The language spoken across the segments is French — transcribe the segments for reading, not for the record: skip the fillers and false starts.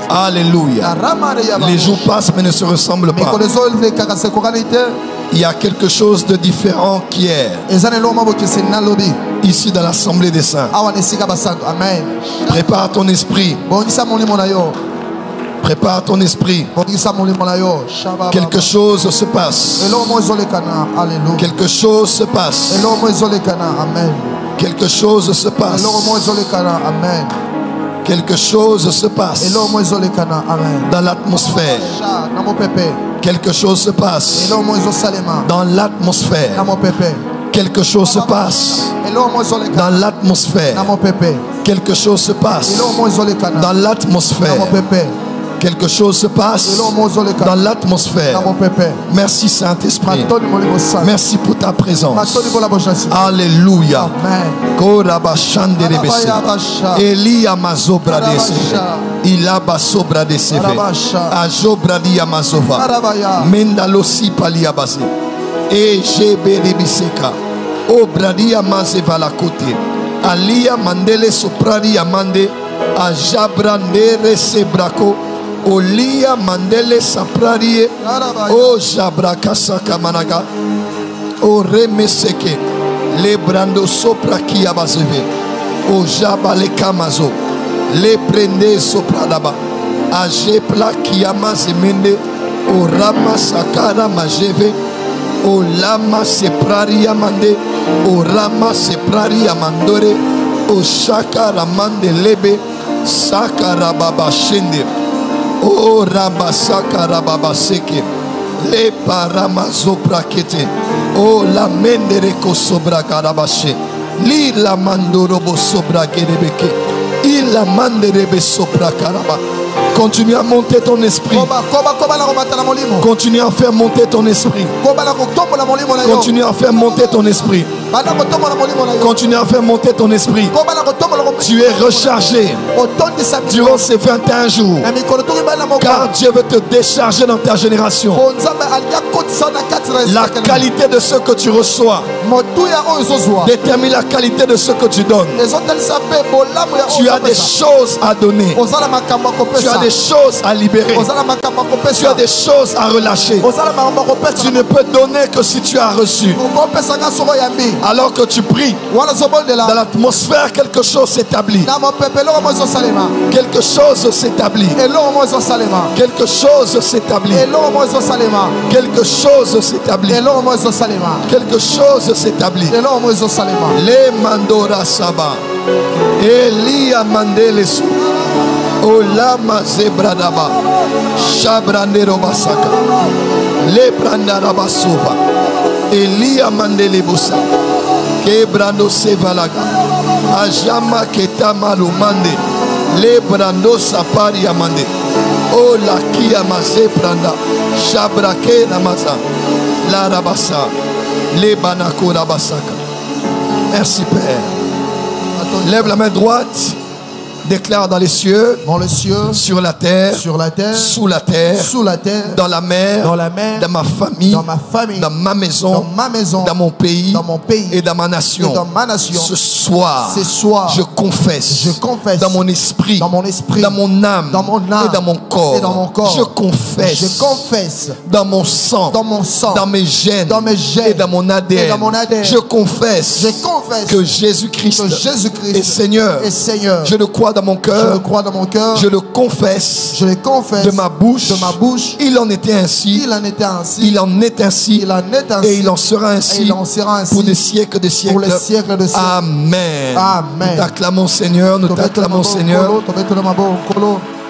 Alléluia. Les jours passent mais ne se ressemblent pas. Il y a quelque chose de différent qu'hier. Ici dans l'Assemblée des Saints. Amen. Prépare ton esprit. Prépare ton esprit. Quelque chose se passe. Quelque chose se passe. Quelque chose se passe. Quelque chose se passe dans l'atmosphère. Quelque chose se passe dans l'atmosphère. Quelque chose se passe dans l'atmosphère. Quelque chose se passe dans l'atmosphère. Quelque chose se passe dans l'atmosphère. Merci Saint-Esprit. Merci pour ta présence. Alléluia. Elia mazobra dese. Ilaba sobra dese. Ajobra dia mazova. Mendalosi paliabase. E jeberibiseka. Obradia mazeva la côté. Alia mandele soprari amande. Ajabrandere sebrako. Olia mandele saprarie. O jabraka managa. O remeseke. Le brando sopra ki abazeve. O jabale kamazo. Le prende sopra daba. Aje pla ki amazemende. O rama sakara majeve. O lama seprari amande. O rama seprari amandore. O shakara mande lebe. Sakara baba shende. O rabasaka rababaseke. Le paramazo prakete. O la mendere kosobra karabashe. Li la mandorobo sobra gerebeke. Il la manderebe sopra karaba. Continue à monter ton esprit. Continue à faire monter ton esprit. Continue à faire monter ton esprit. Continue à faire monter ton esprit. Tu es rechargé durant ces 21 jours. Car Dieu veut te décharger dans ta génération. La qualité de ce que tu reçois détermine la qualité de ce que tu donnes. Tu as des choses à donner. Tu as des choses à libérer. Tu as des choses à relâcher. Tu ne peux donner que si tu as reçu. Alors que tu pries, dans l'atmosphère, quelque chose s'établit. Quelque chose s'établit. Quelque chose s'établit. Quelque chose s'établit. Quelque chose s'établit. Les mandora saba. Elia mandele su. Olama zebradaba. Shabrandero basaka. Le brandaraba sova. Elia mandele busa. Kebrando sevalaga. Ajama ketama lumande. Le brando sapari amande. O la kia maze branda. Shabrake namaza. La rabasa. Le banako rabasaka. Merci Père. Lève la main droite. Déclare dans les cieux, sur la terre, sous la terre, dans la mer, dans ma famille, dans ma maison, dans mon pays, et dans ma nation. Ce soir, je confesse, dans mon esprit, dans mon âme, et dans mon corps, je confesse, dans mon sang, dans mes gènes, et dans mon ADN, je confesse que Jésus-Christ est Seigneur. Je le crois dans mon cœur, je le confesse, de ma bouche, il en était ainsi, il en est ainsi, et il en sera ainsi pour des siècles de siècles. Amen. Nous t'acclamons Seigneur, nous t'acclamons Seigneur.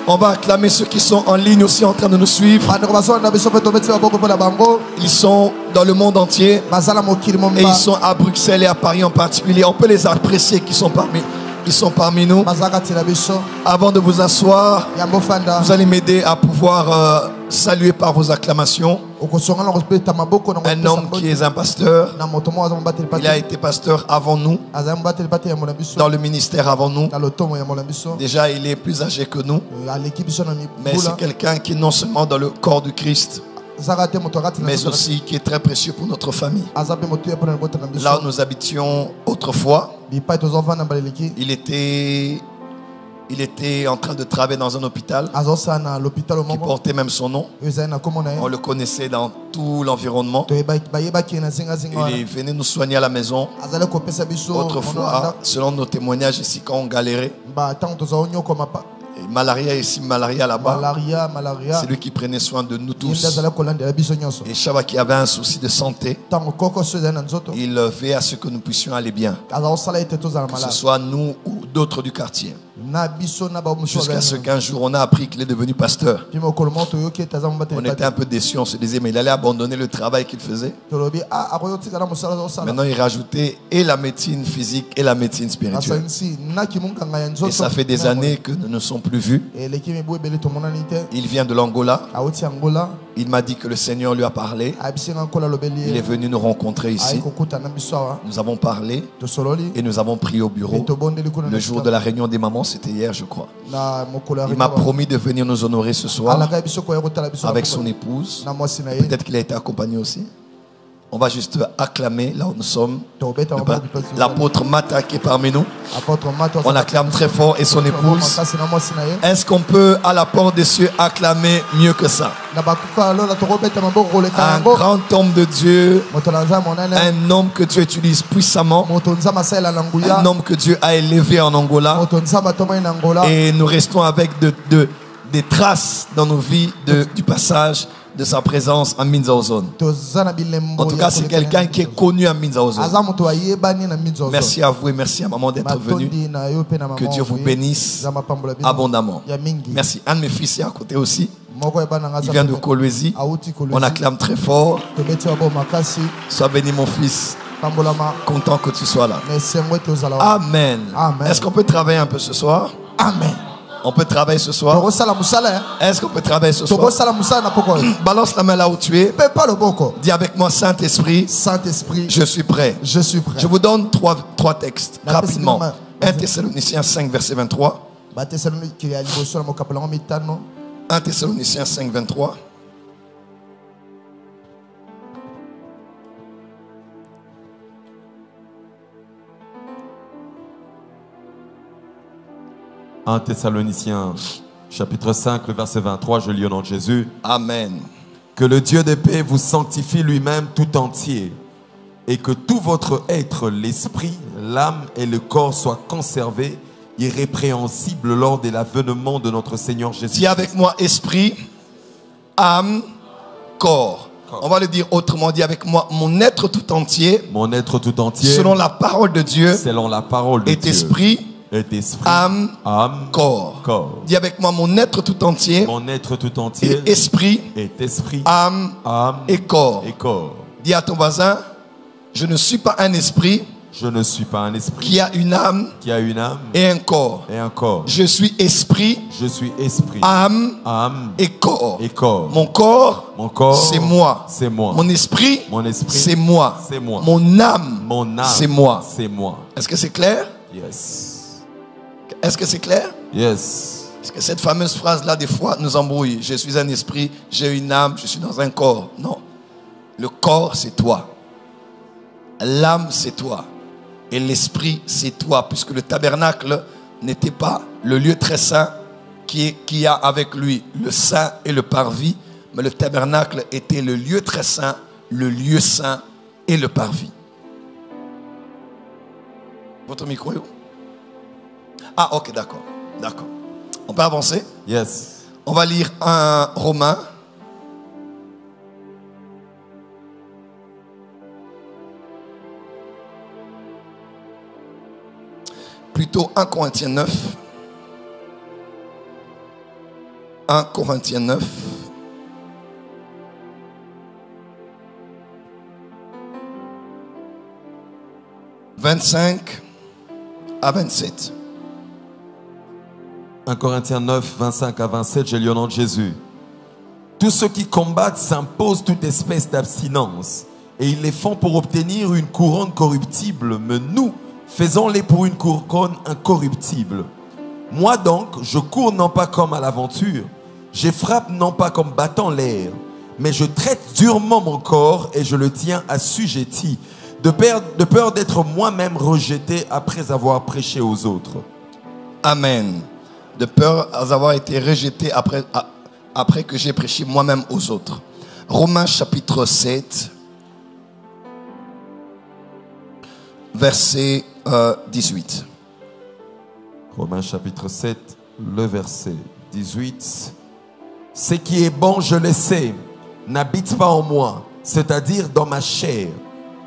On va acclamer ceux qui sont en ligne aussi en train de nous suivre. Ils sont dans le monde entier et ils sont à Bruxelles et à Paris en particulier. On peut les apprécier qui sont parmi nous. Avant de vous asseoir, vous allez m'aider à pouvoir saluer par vos acclamations un homme qui est un pasteur. Il a été pasteur avant nous, dans le ministère avant nous. Déjà il est plus âgé que nous, mais c'est quelqu'un qui est non seulement dans le corps du Christ, mais aussi qui est très précieux pour notre famille. Là où nous habitions autrefois, il était Il était en train de travailler dans un hôpital qui portait même son nom. On le connaissait dans tout l'environnement. Il est venu nous soigner à la maison. Autrefois, selon nos témoignages ici, quand on galérait, malaria ici, malaria là-bas, c'est lui qui prenait soin de nous tous. Et chaque qui avait un souci de santé, il veillait à ce que nous puissions aller bien, que ce soit nous ou d'autres du quartier. Jusqu'à ce qu'un jour on a appris qu'il est devenu pasteur. On était un peu déçus, on se disait mais il allait abandonner le travail qu'il faisait. Maintenant il rajoutait et la médecine physique et la médecine spirituelle. Et ça fait des années que nous ne sommes plus vus. Il vient de l'Angola. Il m'a dit que le Seigneur lui a parlé. Il est venu nous rencontrer ici. Nous avons parlé et nous avons prié au bureau. Le jour de la réunion des mamans, c'était hier je crois. Il m'a promis de venir nous honorer ce soir avec son épouse. Peut-être qu'il a été accompagné aussi. On va juste acclamer là où nous sommes l'apôtre Mata qui est parmi nous. On acclame très fort et son épouse. Est-ce qu'on peut à la porte des cieux acclamer mieux que ça? Un grand homme de Dieu, un homme que Dieu utilise puissamment, un homme que Dieu a élevé en Angola, et nous restons avec des traces dans nos vies du passage de sa présence à Minzaozone. En tout cas, c'est quelqu'un qui est connu à Minzaozone. Merci à vous et merci à maman d'être venu. Que Dieu vous bénisse abondamment. Merci. Un de mes fils est à côté aussi. Il vient de Kolwezi. On acclame très fort. Sois béni mon fils. Content que tu sois là. Amen. Est-ce qu'on peut travailler un peu ce soir? Amen. On peut travailler ce soir. Est-ce qu'on peut travailler ce soir? Balance la main là où tu es. Dis avec moi, Saint-Esprit, je suis prêt. Je suis prêt. Je vous donne trois textes rapidement. 1 Thessaloniciens 5 verset 23. 1 Thessaloniciens 5 23. Un Thessaloniciens chapitre 5, le verset 23, je lis au nom de Jésus. Amen. Que le Dieu de paix vous sanctifie lui-même tout entier et que tout votre être, l'esprit, l'âme et le corps soient conservés irrépréhensibles lors de l'avènement de notre Seigneur Jésus. Dis avec moi esprit, âme, corps. On va le dire autrement. Dis avec moi mon être tout entier. Mon être tout entier. Selon la parole de Dieu. Selon la parole de Dieu. Esprit. Âme, corps. Dis avec moi mon être tout entier. Mon être tout entier. Et esprit, âme, et corps. Dis à ton voisin, je ne suis pas un esprit. Je ne suis pas un esprit. Qui a une âme. Et un corps. Je suis esprit. Âme, et corps. Mon corps, c'est moi. Mon esprit, c'est moi. Mon âme, c'est moi. Est-ce que c'est clair? Yes. Est-ce que c'est clair? Yes. Parce que cette fameuse phrase-là, des fois, nous embrouille. Je suis un esprit, j'ai une âme, je suis dans un corps. Non. Le corps, c'est toi. L'âme, c'est toi. Et l'esprit, c'est toi. Puisque le tabernacle n'était pas le lieu très saint qui a avec lui le saint et le parvis. Mais le tabernacle était le lieu très saint, le lieu saint et le parvis. Votre micro est où? Ah, ok, d'accord. D'accord. On peut avancer? Yes. On va lire un Romain. Plutôt 1 Corinthiens 9. 1 Corinthiens 9. « 25 à 27. 1 Corinthiens 9, 25 à 27, j'ai lu au nom de Jésus. Tous ceux qui combattent s'imposent toute espèce d'abstinence, et ils les font pour obtenir une couronne corruptible, mais nous, faisons-les pour une couronne incorruptible. Moi donc, je cours non pas comme à l'aventure, je frappe non pas comme battant l'air, mais je traite durement mon corps et je le tiens assujetti, de peur d'être moi-même rejeté après avoir prêché aux autres. Amen. de peur d'avoir été rejeté après que j'ai prêché moi-même aux autres. Romains chapitre 7, verset 18. Romains chapitre 7, le verset 18. Ce qui est bon, je le sais, n'habite pas en moi, c'est-à-dire dans ma chair.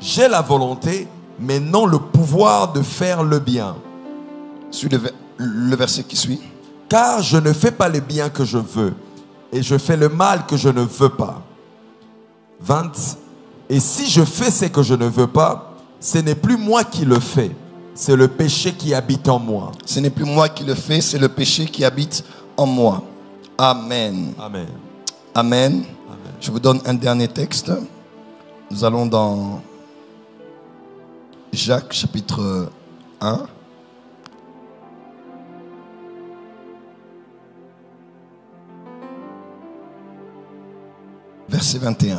J'ai la volonté, mais non le pouvoir de faire le bien. Suis le verset qui suit. Car je ne fais pas le bien que je veux, et je fais le mal que je ne veux pas. 20. Et si je fais ce que je ne veux pas, ce n'est plus moi qui le fais, c'est le péché qui habite en moi. Ce n'est plus moi qui le fais, c'est le péché qui habite en moi. Amen. Amen. Amen. Amen. Je vous donne un dernier texte. Nous allons dans Jacques chapitre 1. Verset 21.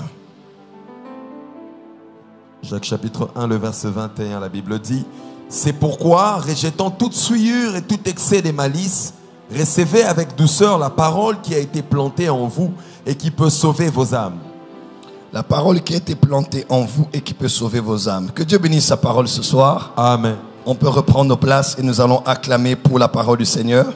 Jacques chapitre 1, le verset 21, la Bible dit: c'est pourquoi, rejetant toute souillure et tout excès des malices, recevez avec douceur la parole qui a été plantée en vous et qui peut sauver vos âmes. La parole qui a été plantée en vous et qui peut sauver vos âmes. Que Dieu bénisse sa parole ce soir. Amen. On peut reprendre nos places et nous allons acclamer pour la parole du Seigneur.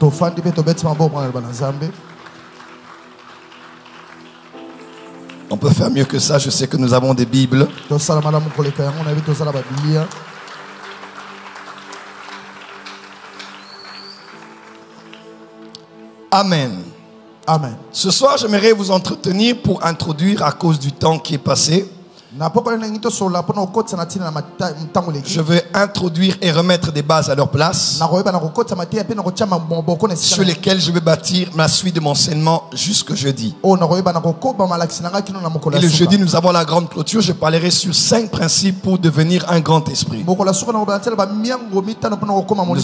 On peut faire mieux que ça. Je sais que nous avons des Bibles. Amen. Amen. Ce soir, j'aimerais vous entretenir pour introduire, à cause du temps qui est passé, je vais introduire et remettre des bases à leur place sur lesquelles je vais bâtir la suite de mon enseignement jusqu'au jeudi. Et le jeudi, nous avons la grande clôture. Je parlerai sur 5 principes pour devenir un grand esprit. Nous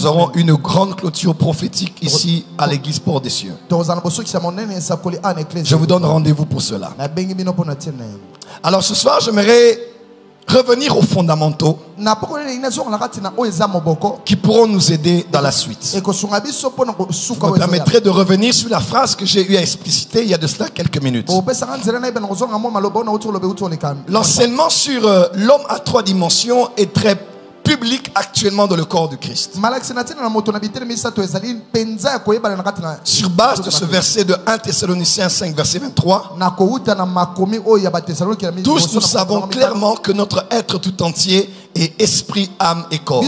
aurons une grande clôture prophétique ici à l'église Port des Cieux. Je vous donne rendez-vous pour cela. Alors ce soir, j'aimerais revenir aux fondamentaux qui pourront nous aider dans la suite. Vous me permettrez de revenir sur la phrase que j'ai eu à expliciter il y a de cela quelques minutes. L'enseignement sur l'homme à 3 dimensions est très public actuellement dans le corps du Christ. Sur base de ce verset de 1 Thessaloniciens 5 verset 23, tous nous savons clairement que notre être tout entier est esprit, âme et corps.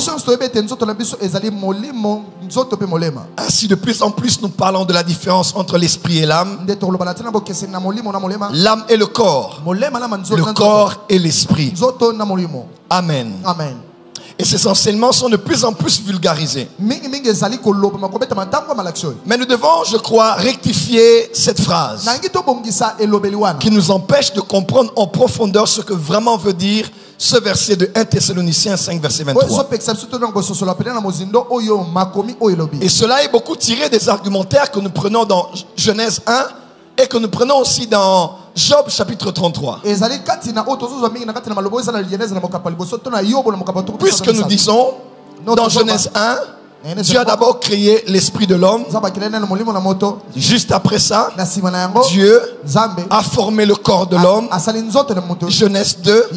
Ainsi, de plus en plus, nous parlons de la différence entre l'esprit et l'âme, l'âme et le corps et l'esprit. Amen. Amen. Et ces enseignements sont de plus en plus vulgarisés. Mais nous devons, je crois, rectifier cette phrase qui nous empêche de comprendre en profondeur ce que vraiment veut dire ce verset de 1 Thessaloniciens 5 verset 23. Et cela est beaucoup tiré des argumentaires que nous prenons dans Genèse 1 et que nous prenons aussi dans Job chapitre 33. Puisque nous disons dans Genèse 1, Dieu a d'abord créé l'esprit de l'homme. Juste après ça, Dieu a formé le corps de l'homme. Genèse 2.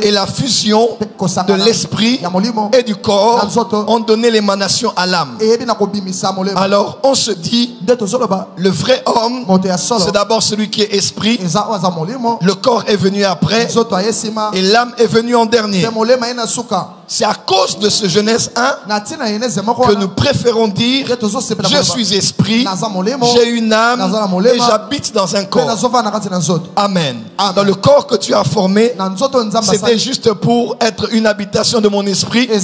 Et la fusion de l'esprit et du corps ont donné l'émanation à l'âme. Alors on se dit, le vrai homme, c'est d'abord celui qui est esprit. Le corps est venu après. Et l'âme est venue en dernier. C'est à cause de ce Genèse 1 que nous préférons dire: je suis esprit, j'ai une âme et j'habite dans un corps. Amen. Dans le corps que tu as formé, c'était juste pour être une habitation de mon esprit et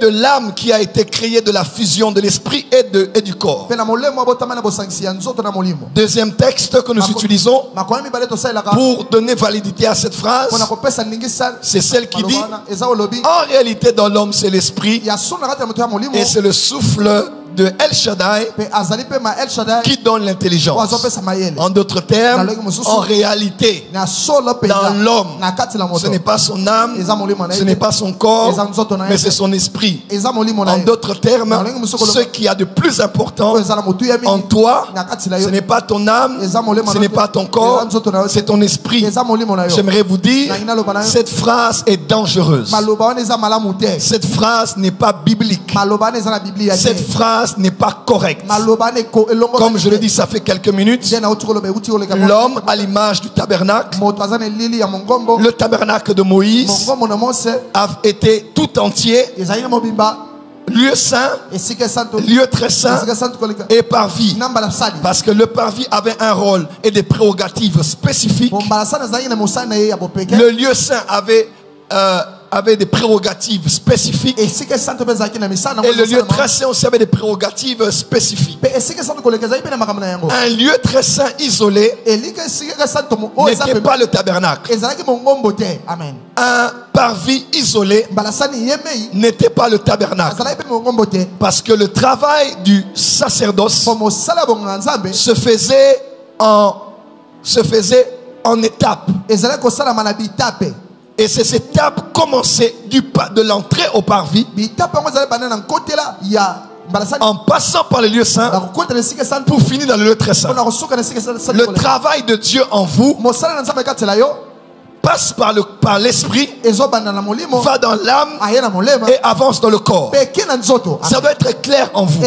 de l'âme qui a été créée de la fusion de l'esprit et du corps. Deuxième texte que nous utilisons pour donner validité à cette phrase, c'est celle qui dit: en réalité, dans l'homme, c'est l'esprit et c'est le souffle de El Shaddai qui donne l'intelligence. En d'autres termes, en réalité, dans l'homme, ce n'est pas son âme, ce n'est pas son corps, mais c'est son esprit. En d'autres termes, ce qu'il y a de plus important en toi, ce n'est pas ton âme, ce n'est pas ton corps, c'est ton esprit. J'aimerais vous dire, cette phrase est dangereuse. Cette phrase n'est pas biblique. Cette phrase n'est pas correcte. Comme je le dis, ça fait quelques minutes. L'homme à l'image du tabernacle. Le tabernacle de Moïse a été tout entier lieu saint, lieu très saint et parvis. Parce que le parvis avait un rôle et des prérogatives spécifiques. Le lieu saint avait des prérogatives spécifiques. Et le lieu très saint aussi avait des prérogatives spécifiques. Un lieu très saint isolé n'était pas le tabernacle. Un parvis isolé n'était pas le tabernacle. Parce que le travail du sacerdoce se faisait en étapes. Et ces étapes commençaient de l'entrée au parvis, en passant par le lieu saint, pour finir dans le lieu très saint. Le travail de Dieu en vous passe par l'esprit, va dans l'âme et avance dans le corps. Ça doit être clair en vous.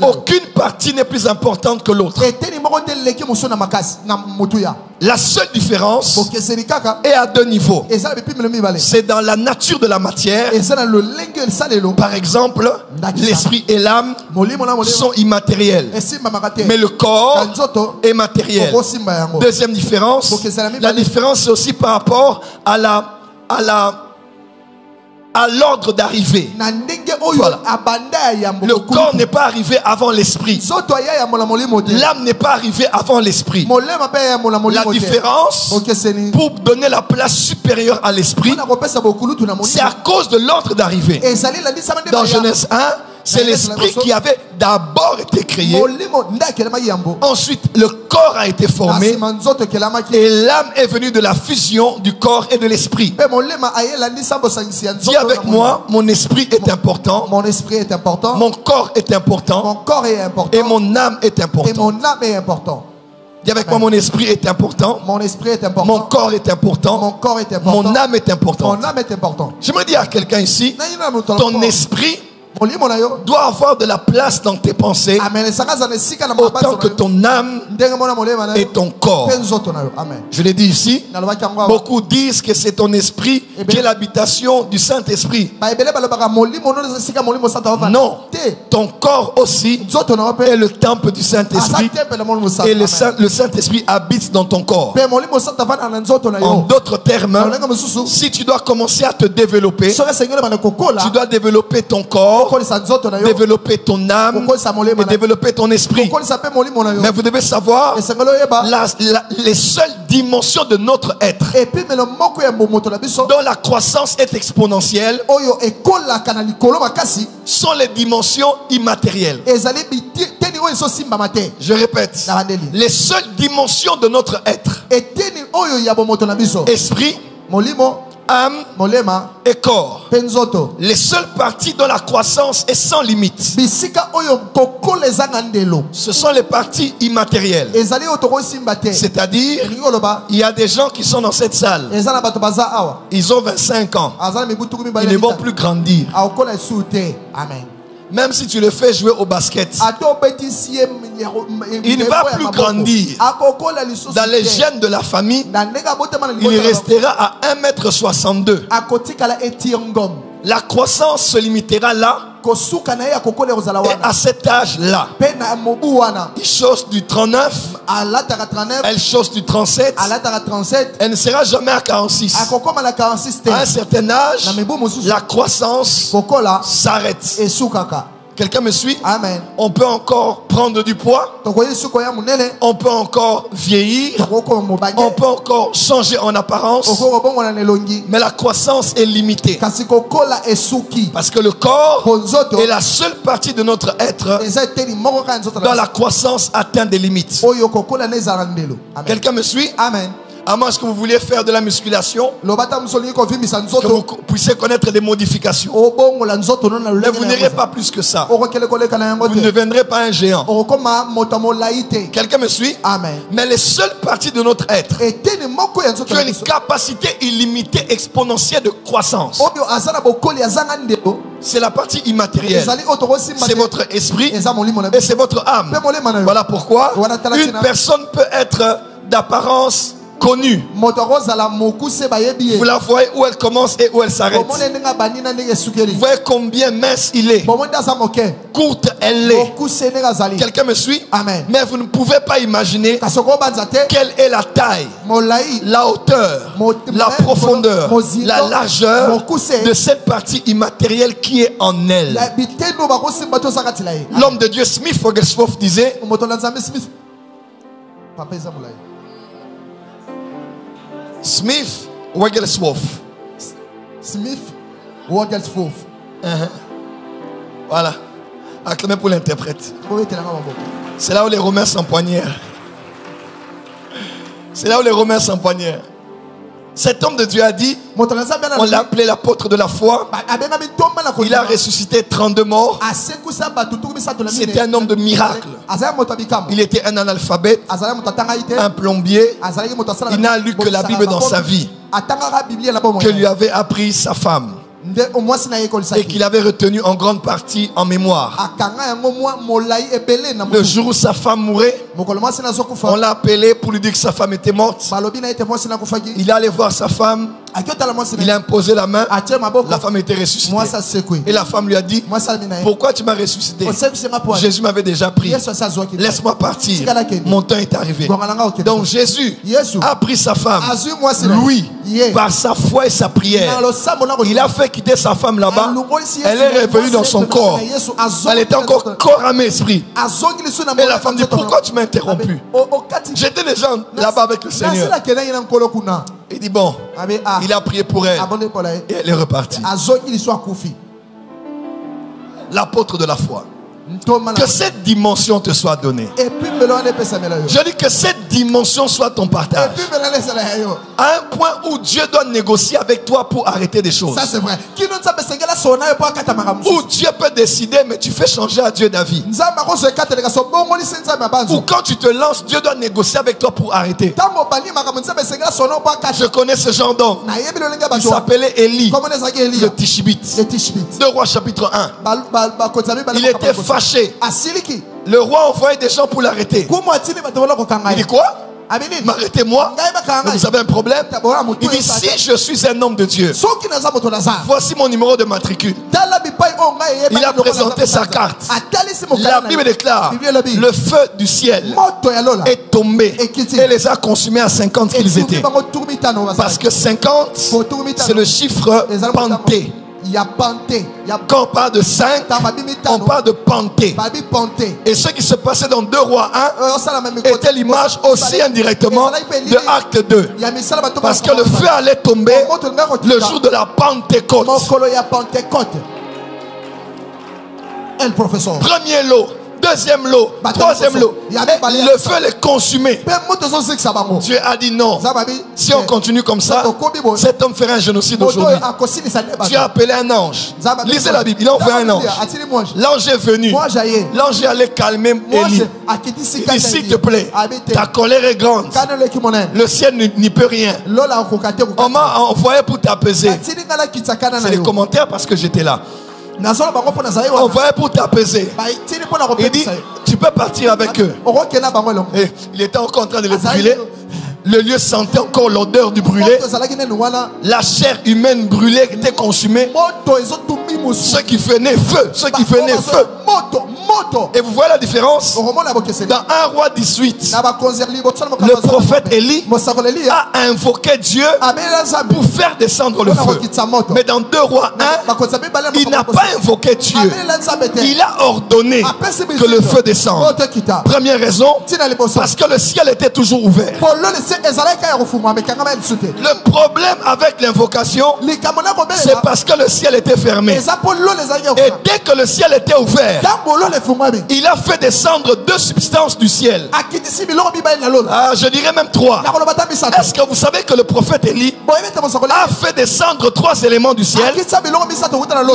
Aucune partie n'est plus importante que l'autre. La seule différence est à deux niveaux. C'est dans la nature de la matière. Par exemple, l'esprit et l'âme sont immatériels, mais le corps est matériel. Deuxième différence, la différence c'est aussi par rapport à l'ordre d'arrivée. Voilà. Le corps n'est pas arrivé avant l'esprit. L'âme n'est pas arrivée avant l'esprit. La différence, pour donner la place supérieure à l'esprit, c'est à cause de l'ordre d'arrivée. Dans Genèse 1, c'est l'esprit qui avait d'abord été créé. Ensuite, le corps a été formé. Et l'âme est venue de la fusion du corps et de l'esprit. Dis avec moi, mon esprit est important. Mon esprit est important. Mon corps est important. Mon corps est important. Et mon âme est important. Et mon âme est important. Dis avec moi, mon esprit est important. Mon esprit est important. Mon corps est important. Mon corps est important. Mon âme est importante. Mon âme est importante. J'aimerais dire à quelqu'un ici, ton esprit doit avoir de la place dans tes pensées autant que ton âme et ton corps. Je l'ai dit ici, beaucoup disent que c'est ton esprit qui est l'habitation du Saint-Esprit. Non, ton corps aussi est le temple du Saint-Esprit et le Saint-Esprit habite dans ton corps. En d'autres termes, si tu dois commencer à te développer, tu dois développer ton corps, développer ton âme et développer ton esprit. Mais vous devez savoir les seules dimensions de notre être dont la croissance est exponentielle sont les dimensions immatérielles. Je répète, les seules dimensions de notre être, esprit, âme et corps, les seules parties dont la croissance est sans limite, ce sont les parties immatérielles. C'est-à-dire, il y a des gens qui sont dans cette salle, ils ont 25 ans, ils ne vont plus grandir. Amen. Même si tu le fais jouer au basket, il ne va plus grandir. Dans les gènes de la famille, il restera à 1,62 m. La croissance se limitera là. Et à cet âge-là, il chose du 39, elle chose du 37, elle ne sera jamais à 46. À un certain âge, la croissance s'arrête. Quelqu'un me suit? Amen. On peut encore prendre du poids. On peut encore vieillir. On peut encore changer en apparence. Mais la croissance est limitée. Parce que le corps est la seule partie de notre être dont la croissance atteint des limites. Quelqu'un me suit? Amen. À moins que vous vouliez faire de la musculation, que vous puissiez connaître des modifications. Mais vous n'irez pas plus que ça. Vous ne deviendrez pas un géant. Quelqu'un me suit? Amen. Mais les seules parties de notre être qui ont une capacité illimitée exponentielle de croissance, c'est la partie immatérielle. C'est votre esprit et c'est votre âme. Voilà pourquoi une personne peut être d'apparence connue. Vous la voyez où elle commence et où elle s'arrête. Vous voyez combien mince il est. Courte elle est. Quelqu'un me suit? Amen. Mais vous ne pouvez pas imaginer quelle est la taille, la hauteur, la profondeur, la largeur de cette partie immatérielle qui est en elle. L'homme de Dieu Smith Wigglesworth disait: Smith Wigglesworth. Voilà. Acclamez pour l'interprète. C'est là où les Romains s'empoignèrent. C'est là où les Romains s'empoignèrent. Cet homme de Dieu a dit, on l'a appelé l'apôtre de la foi. Il a ressuscité 32 morts. C'était un homme de miracle. Il était un analphabète, un plombier. Il n'a lu que la Bible dans sa vie, que lui avait appris sa femme, et qu'il avait retenu en grande partie en mémoire. Le jour où sa femme mourait, on l'a appelé pour lui dire que sa femme était morte. Il allait voir sa femme. Il a imposé la main. La femme était ressuscitée. Et la femme lui a dit: pourquoi tu m'as ressuscité? Jésus m'avait déjà pris. Laisse-moi partir. Mon temps est arrivé. Donc Jésus a pris sa femme. Lui, par sa foi et sa prière, il a fait quitter sa femme là-bas. Elle est revenue dans son corps. Elle était encore corps, âme et esprit. Et la femme dit: pourquoi tu m'as interrompu? J'étais déjà là-bas avec le Seigneur. Il dit: bon, il a prié pour elle et elle est repartie. L'apôtre de la foi. Que cette dimension te soit donnée. Je dis que cette dimension soit ton partage. À un point où Dieu doit négocier avec toi pour arrêter des choses. Ça c'est vrai. Où Dieu peut décider, mais tu fais changer à Dieu d'avis. Ou quand tu te lances, Dieu doit négocier avec toi pour arrêter. Je connais ce genre d'homme. Il s'appelait Élie, le Tishbite. 2 Rois chapitre 1. Il était fâché. Le roi envoyait des gens pour l'arrêter. Il dit: quoi? M'arrêtez-moi. Vous avez un problème? Il dit: si je suis un homme de Dieu, voici mon numéro de matricule. Il a présenté sa carte. La Bible déclare: le feu du ciel est tombé et les a consumés à 50 qu'ils étaient. Parce que 50, c'est le chiffre panté. Quand on parle de 5, on parle de panté. Et ce qui se passait dans 2 Rois 1 était l'image aussi indirectement de Acte 2. Parce que le feu allait tomber le jour de la Pentecôte. Premier lot, deuxième lot, troisième lot. Et le feu les consumait. Dieu a dit: non. Si on continue comme ça, cet homme fera un génocide aujourd'hui. Dieu a appelé un ange. Lisez la Bible. Il a envoyé un ange. L'ange est venu. L'ange est allé calmer Élie. Il dit: s'il te plaît, ta colère est grande. Le ciel n'y peut rien. On m'a envoyé pour t'apaiser. C'est les commentaires parce que j'étais là. On va pour t'apaiser. Il dit: tu peux partir avec eux. Et il était encore en train de les brûler. Le lieu sentait encore l'odeur du brûlé. La chair humaine brûlée était consumée. Ceux qui venaient feu. Ceux qui venaient feu. Et vous voyez la différence? Dans 1 roi 18, le prophète Élie a invoqué Dieu pour faire descendre le feu. Mais dans 2 rois 1, il n'a pas invoqué Dieu. Il a ordonné que le feu descende. Première raison, parce que le ciel était toujours ouvert. Le problème avec l'invocation, c'est parce que le ciel était fermé. Et dès que le ciel était ouvert, il a fait descendre 2 substances du ciel. Je dirais même 3. Est-ce que vous savez que le prophète Élie a fait descendre 3 éléments du ciel?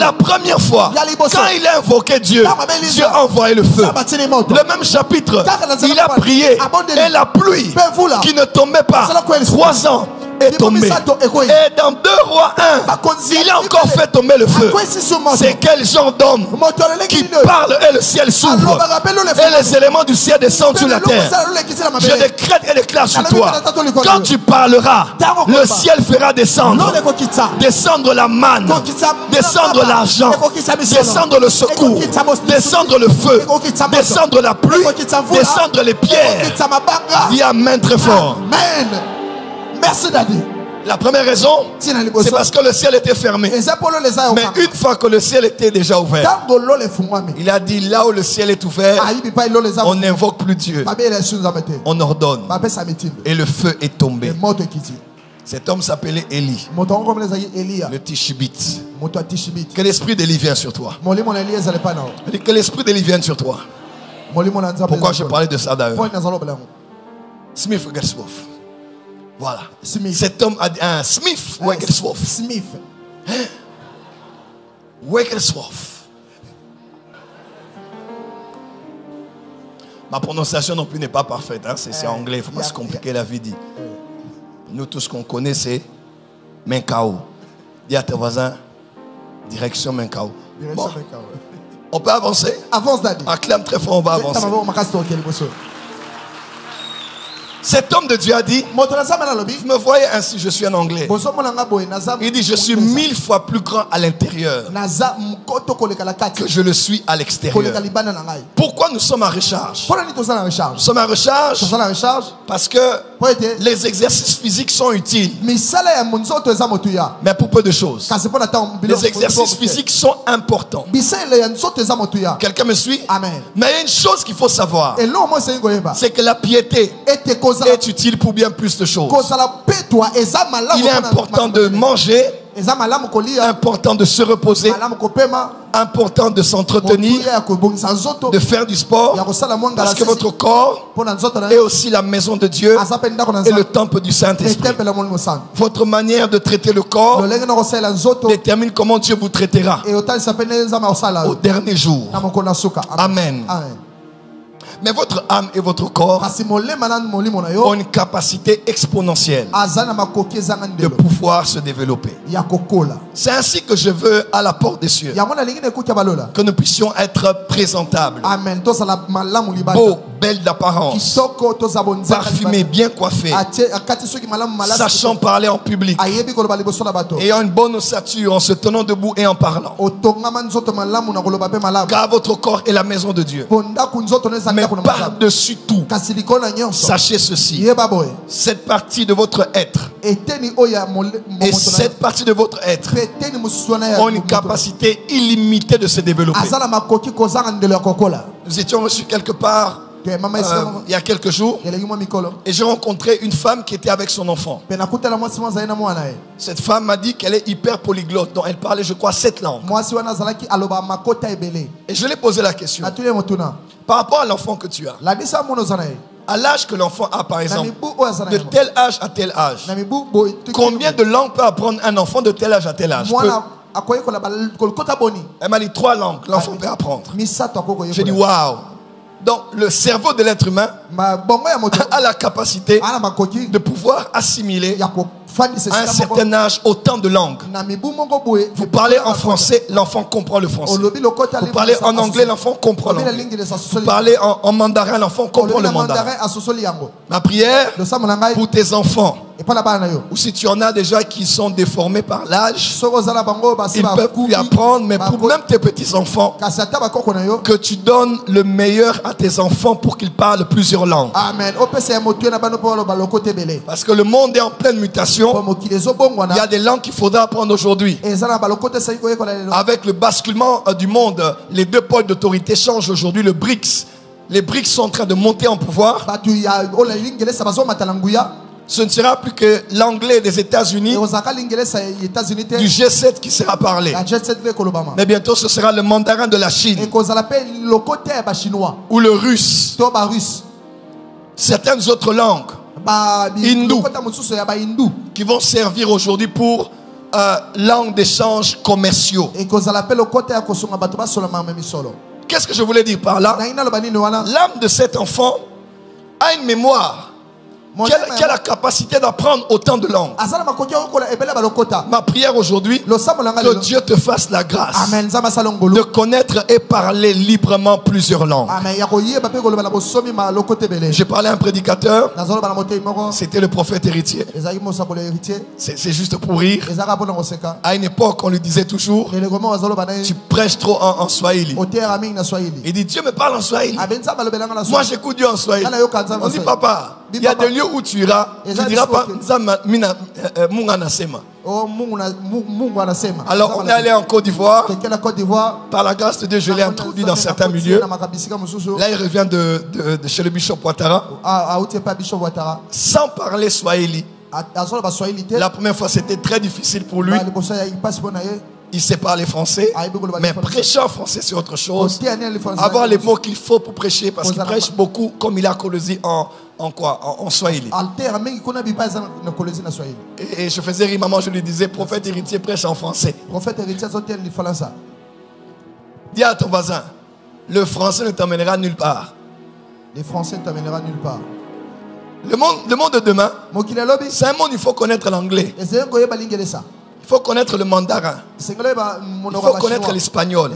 La première fois, quand il a invoqué Dieu, Dieu a envoyé le feu. Le même chapitre, il a prié et la pluie qui ne tombait pas 3 ans est tombé. Et dans 2 rois 1, il a encore fait tomber le feu. C'est quel genre d'homme qui parle et le ciel s'ouvre et les éléments du ciel descendent sur la terre? Je décrète et déclare sur toi, quand tu parleras, le ciel fera descendre la manne, descendre l'argent, descendre le secours, descendre le feu, descendre la pluie, descendre les pierres. Dis amen très fort. Amen. Merci Daddy. La première raison, c'est parce que le ciel était fermé. Mais une fois que le ciel était déjà ouvert, il a dit là où le ciel est ouvert, on n'invoque plus Dieu, on ordonne. Et le feu est tombé. Cet homme s'appelait Élie, le Tishbite. Que l'esprit d'Élie vienne sur toi. Que l'esprit d'Élie vienne sur toi. Pourquoi je parlais de ça d'ailleurs? Smith Wigglesworth. Voilà. Cet homme a dit un Smith Wigglesworth. Wigglesworth. Ma prononciation non plus n'est pas parfaite. Hein? C'est anglais, il ne faut pas se compliquer la vie. Dit. Nous, tout ce qu'on connaît, c'est Menkao. Dis à tes voisins, direction Menkao. Bon. On peut avancer? Avance, Daddy. Acclame très fort, on va avancer. Cet homme de Dieu a dit, vous me voyez ainsi, je suis en anglais. Il dit, je suis 1000 fois plus grand à l'intérieur que je le suis à l'extérieur. Pourquoi nous sommes en recharge? Nous sommes en recharge parce que les exercices physiques sont utiles, mais pour peu de choses. Les exercices physiques sont importants. Quelqu'un me suit? Amen. Mais il y a une chose qu'il faut savoir, c'est que la piété est utile pour bien plus de choses. Il est important de manger, important de se reposer, important de s'entretenir, de faire du sport, parce que votre corps est aussi la maison de Dieu et le temple du Saint-Esprit. Votre manière de traiter le corps détermine comment Dieu vous traitera au dernier jour. Amen. Mais votre âme et votre corps ont une capacité exponentielle de pouvoir se développer. C'est ainsi que je veux, à la porte des cieux, que nous puissions être présentables, beaux, belles d'apparence, parfumés, bien coiffés, sachant parler en public, ayant une bonne ossature en se tenant debout et en parlant. Car votre corps est la maison de Dieu. Mais par-dessus tout, sachez ceci, cette partie de votre être et cette partie de votre être ont une capacité illimitée de se développer. Nous étions reçus quelque part il y a quelques jours et j'ai rencontré une femme qui était avec son enfant. Cette femme m'a dit qu'elle est hyper polyglotte, donc elle parlait, je crois, 7 langues. Et je lui ai posé la question par rapport à l'enfant que tu as, à l'âge que l'enfant a, par exemple, de tel âge à tel âge, combien de langues peut apprendre un enfant de tel âge à tel âge? Elle m'a dit 3 langues, l'enfant peut apprendre. J'ai dit waouh. Donc le cerveau de l'être humain a la capacité de pouvoir assimiler à un certain âge autant de langues. Vous parlez en français, l'enfant comprend le français. Vous parlez en anglais, l'enfant comprend l'anglais. Vous parlez en mandarin, l'enfant comprend le mandarin. Ma prière pour tes enfants, ou si tu en as déjà qui sont déformés par l'âge, ils peuvent plus apprendre, mais pour même tes petits-enfants, que tu donnes le meilleur à tes enfants pour qu'ils parlent plusieurs langues. Amen. Parce que le monde est en pleine mutation. Il y a des langues qu'il faudra apprendre aujourd'hui. Avec le basculement du monde, les deux pôles d'autorité changent aujourd'hui. Le BRICS, les BRICS sont en train de monter en pouvoir. Ce ne sera plus que l'anglais des États-Unis, du G7 qui sera parlé. Mais bientôt ce sera le mandarin de la Chine ou le russe. Certaines autres langues hindoues qui vont servir aujourd'hui pour langue d'échange commerciaux. Qu'est-ce que je voulais dire par là? L'âme de cet enfant a une mémoire qui a la capacité d'apprendre autant de langues. Ma prière aujourd'hui, que Dieu te fasse la grâce de connaître et parler librement plusieurs langues. J'ai parlé à un prédicateur, c'était le prophète héritier. C'est juste pour rire. À une époque, on lui disait toujours, tu prêches trop en Swahili. Il dit, Dieu me parle en Swahili. Moi j'écoute Dieu en Swahili. On dit, papa, il y a des lieux où tu iras, tu ne diras pas Alors on est allé en Côte d'Ivoire. Par la grâce de Dieu, je l'ai introduit dans certains milieux. Là il revient de chez le bishop Ouattara, sans parler Swahili. La première fois c'était très difficile pour lui. Il sait parler français, mais prêcher en français c'est autre chose. Avoir les mots qu'il faut pour prêcher, parce qu'il prêche beaucoup comme il a colosi en Swahili. Et je faisais rire, maman, je lui disais, prophète héritier prêche en français. Dis à ton voisin, le français ne t'emmènera nulle part. Le français ne t'emmènera nulle part. Le monde de demain, c'est un monde où il faut connaître l'anglais. Il faut connaître le mandarin. Il faut connaître l'espagnol.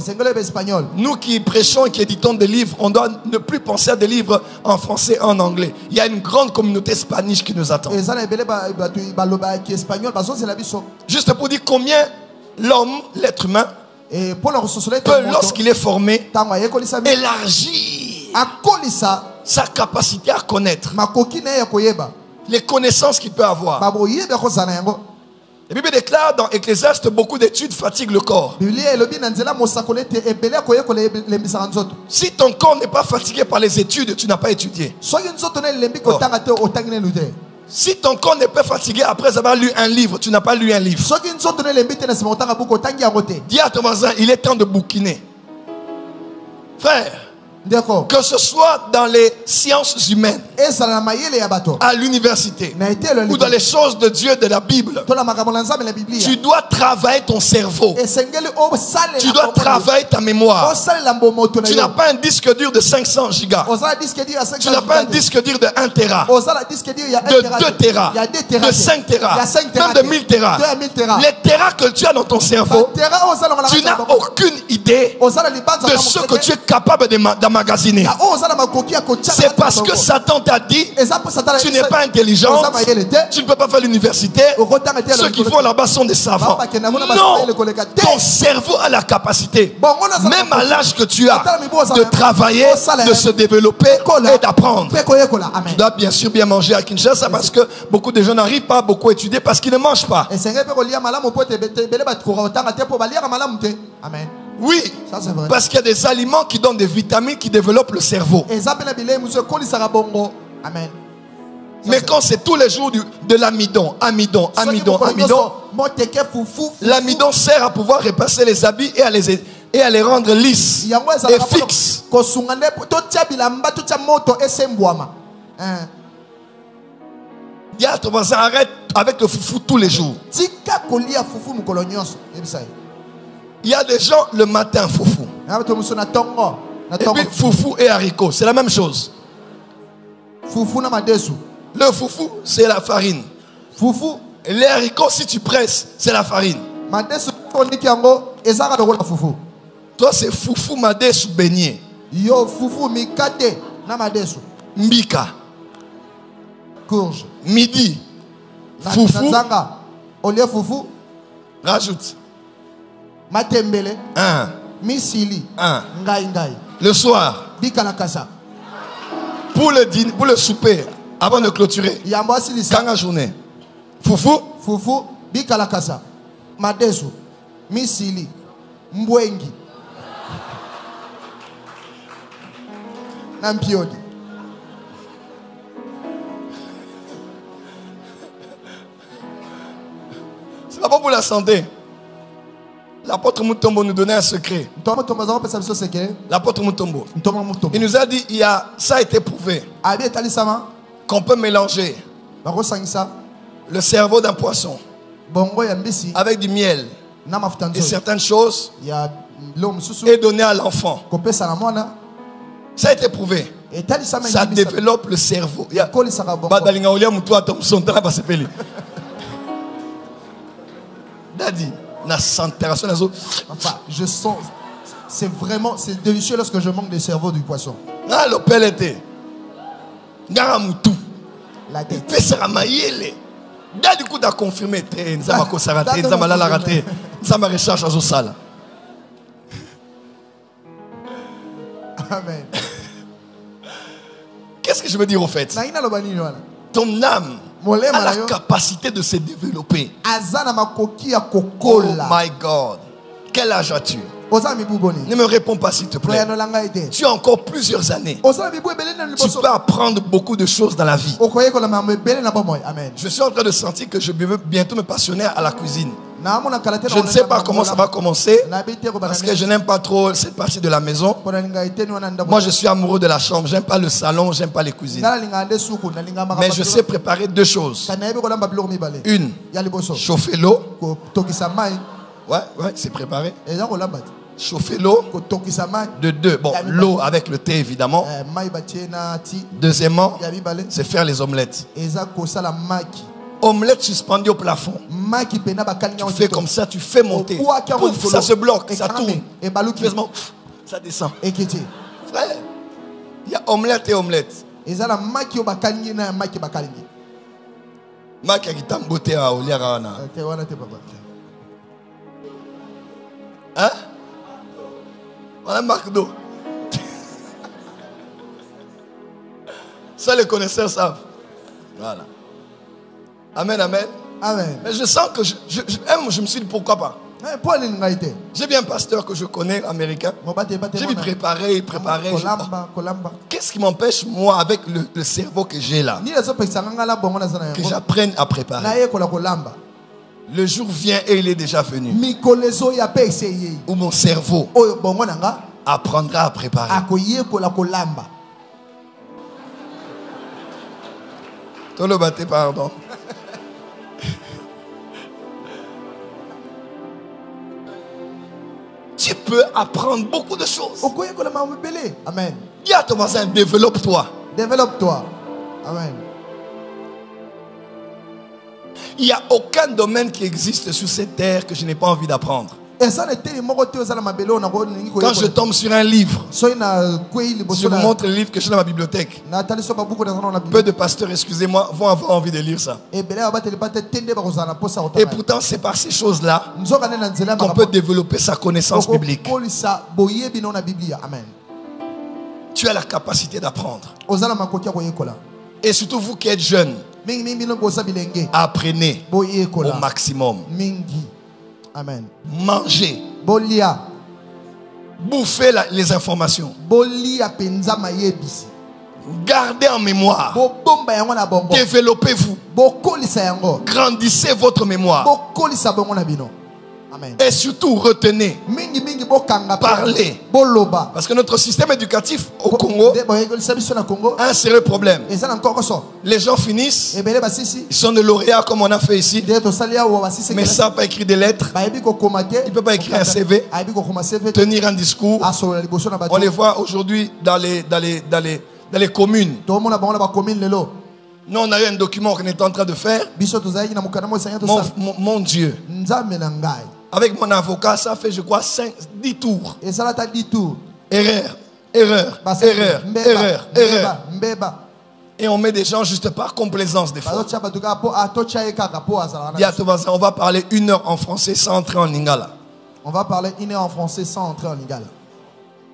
Nous qui prêchons et qui éditons des livres, on doit ne plus penser à des livres en français et en anglais. Il y a une grande communauté hispanique qui nous attend. Juste pour dire combien l'homme, l'être humain, peut, lorsqu'il est formé, élargir sa capacité à connaître, les connaissances qu'il peut avoir. La Bible déclare dans Ecclésiaste, beaucoup d'études fatiguent le corps. Si ton corps n'est pas fatigué par les études, tu n'as pas étudié. Si ton corps n'est pas fatigué après avoir lu un livre, tu n'as pas lu un livre. Dis à ton voisin, il est temps de bouquiner. Frère, que ce soit dans les sciences humaines, à l'université, ou dans les choses de Dieu, de la Bible, tu dois travailler ton cerveau. Tu dois travailler ta mémoire. Tu n'as pas un disque dur de 500 gigas. Tu n'as pas un disque dur de 1 Tera, de 2 Tera, de 5 Tera, même de 1000 Tera. Les Tera que tu as dans ton cerveau, tu n'as aucune idée de ce que tu es capable d'emmagasiner. C'est parce que Satan t'a dit, tu n'es pas intelligent, tu ne peux pas faire l'université, ceux qui font là-bas sont des savants. Non, ton cerveau a la capacité, même à l'âge que tu as, de travailler, de se développer et d'apprendre. Tu dois bien sûr bien manger à Kinshasa, parce que beaucoup de gens n'arrivent pas à beaucoup étudier parce qu'ils ne mangent pas. Amen. Oui, parce qu'il y a des aliments qui donnent des vitamines qui développent le cerveau. Amen. Mais quand c'est tous les jours de l'amidon, amidon, l'amidon sert à pouvoir repasser les habits et à les rendre lisses et fixes. Dis à ton voisin, arrête avec le foufou tous les jours. Il y a des gens le matin foufou. Et puis foufou et haricots, c'est la même chose. Le foufou, c'est la farine. Et les haricots, si tu presses, c'est la farine. Toi, c'est foufou madesu beignet. Mbika. Courge. Midi. Foufou. Olia foufou. Rajoute. Matembele. 1. Misili. 1. Ngai ngai. Le soir. Bikalakasa. Pour le dîner, pour le souper, avant de clôturer. Yambo asilisa. Kanga journée. Foufou. Foufou. Bikalakasa. Madesu. Misili. Mbwengi. Nampiodi. C'est pas bon pour la santé. L'apôtre Mutombo nous donnait un secret. L'apôtre Mutombo. Il nous a dit, ça a été prouvé qu'on peut mélanger le cerveau d'un poisson avec du miel et certaines choses et donner à l'enfant. Ça a été prouvé. Ça développe le cerveau. Daddy, enfin, je sens, c'est vraiment, c'est délicieux lorsque je manque le cerveau du poisson. La tête. Du coup, t'as confirmé. Amen. Qu'est-ce que je veux dire au fait? Ton âme a la capacité de se développer. Oh my God. Quel âge as-tu? Ne me réponds pas s'il te plaît. Tu as encore plusieurs années. Tu peux apprendre beaucoup de choses dans la vie. Je suis en train de sentir que je vais bientôt me passionner à la cuisine. Je ne sais pas comment ça va commencer parce que je n'aime pas trop cette partie de la maison. Moi je suis amoureux de la chambre. J'aime pas le salon, j'aime pas les cuisines. Mais je sais préparer deux choses. Une, chauffer l'eau. Ouais, c'est préparé. Chauffer l'eau. De deux, bon, l'eau avec le thé évidemment. Deuxièmement, c'est faire les omelettes. Omelette suspendue au plafond. Tu fais comme ça, tu fais monter. Pouf, ça se bloque, ça tourne. Ça descend. Frère, il y a omelette et omelette. Maki qui t'a beauté à Oliarana. Hein? On a McDo. Ça, les connaisseurs savent. Voilà. Amen, amen. Amen. Mais je sens que je me suis dit pourquoi pas. J'ai bien un pasteur que je connais, américain. J'ai vu préparer. Qu'est-ce qui m'empêche, moi, avec le cerveau que j'ai là, que j'apprenne à préparer? Le jour vient et il est déjà venu où mon cerveau apprendra à préparer. Tout le bâté, pardon. Tu peux apprendre beaucoup de choses. Amen. Dis à ton voisin, développe-toi. Développe-toi. Amen. Il n'y a aucun domaine qui existe sur cette terre que je n'ai pas envie d'apprendre. Quand je tombe sur un livre, je vous montre le livre que j'ai dans ma bibliothèque. Peu de pasteurs, excusez-moi, vont avoir envie de lire ça. Et pourtant, c'est par ces choses-là qu'on peut développer sa connaissance biblique. Tu as la capacité d'apprendre. Et surtout vous qui êtes jeunes, apprenez au maximum. Amen. Mangez. Bouffez les informations. Gardez en mémoire. Développez-vous. Grandissez votre mémoire. Amen. Et surtout, retenez. Parlez. Parce que notre système éducatif au Congo a un sérieux problème. Les gens finissent, ils sont des lauréats comme on a fait ici, mais ça pas écrit des lettres. Ils ne peuvent pas écrire un CV, tenir un discours. On les voit aujourd'hui dans les communes. Nous, on a eu un document qu'on était en train de faire. Mon Dieu. Avec mon avocat, ça fait, je crois, 10 tours. Erreur. Et on met des gens juste par complaisance des fois. Dis à ton voisin, on va parler 1 heure en français sans entrer en lingala. On va parler 1 heure en français sans entrer en lingala.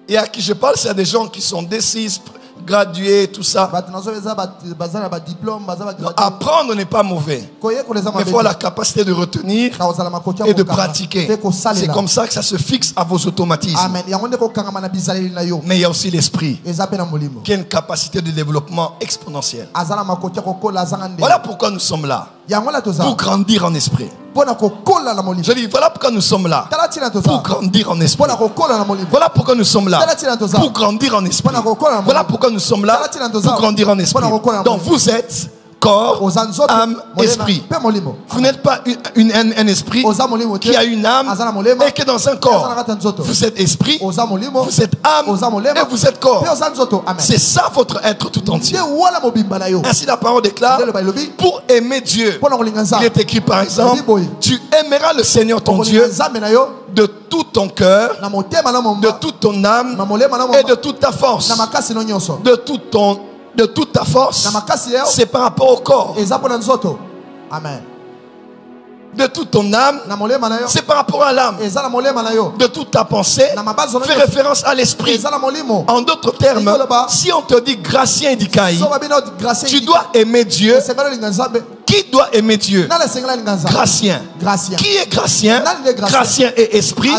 Et à qui je parle, c'est à des gens qui sont D6, gradués, tout ça. Non, apprendre n'est pas mauvais. Mais il faut la capacité de retenir et de pratiquer. C'est comme ça que ça se fixe à vos automatismes. Mais il y a aussi l'esprit qui a une capacité de développement exponentielle. Voilà pourquoi nous sommes là. Pour grandir en esprit. Je dis, voilà pourquoi nous sommes là. Pour grandir en esprit. Voilà pourquoi nous sommes là. Pour grandir en esprit. Voilà pourquoi nous sommes là. Pour grandir en esprit. Donc vous êtes corps, âme, esprit. Vous n'êtes pas un esprit qui a une âme et qui est dans un corps. Vous êtes esprit, vous êtes âme et vous êtes corps. C'est ça votre être tout entier. Ainsi la parole déclare, pour aimer Dieu, il est écrit par exemple, tu aimeras le Seigneur ton Dieu de tout ton cœur, de toute ton âme et de toute ta force. De toute ta force, c'est par rapport au corps. Amen. De toute ton âme, c'est par rapport à l'âme. De toute ta pensée, fait référence à l'esprit. En d'autres termes, si on te dit Gracien Dikaï, tu dois aimer Dieu. Qui doit aimer Dieu? Gracien. Qui est Gracien? Gracien est esprit,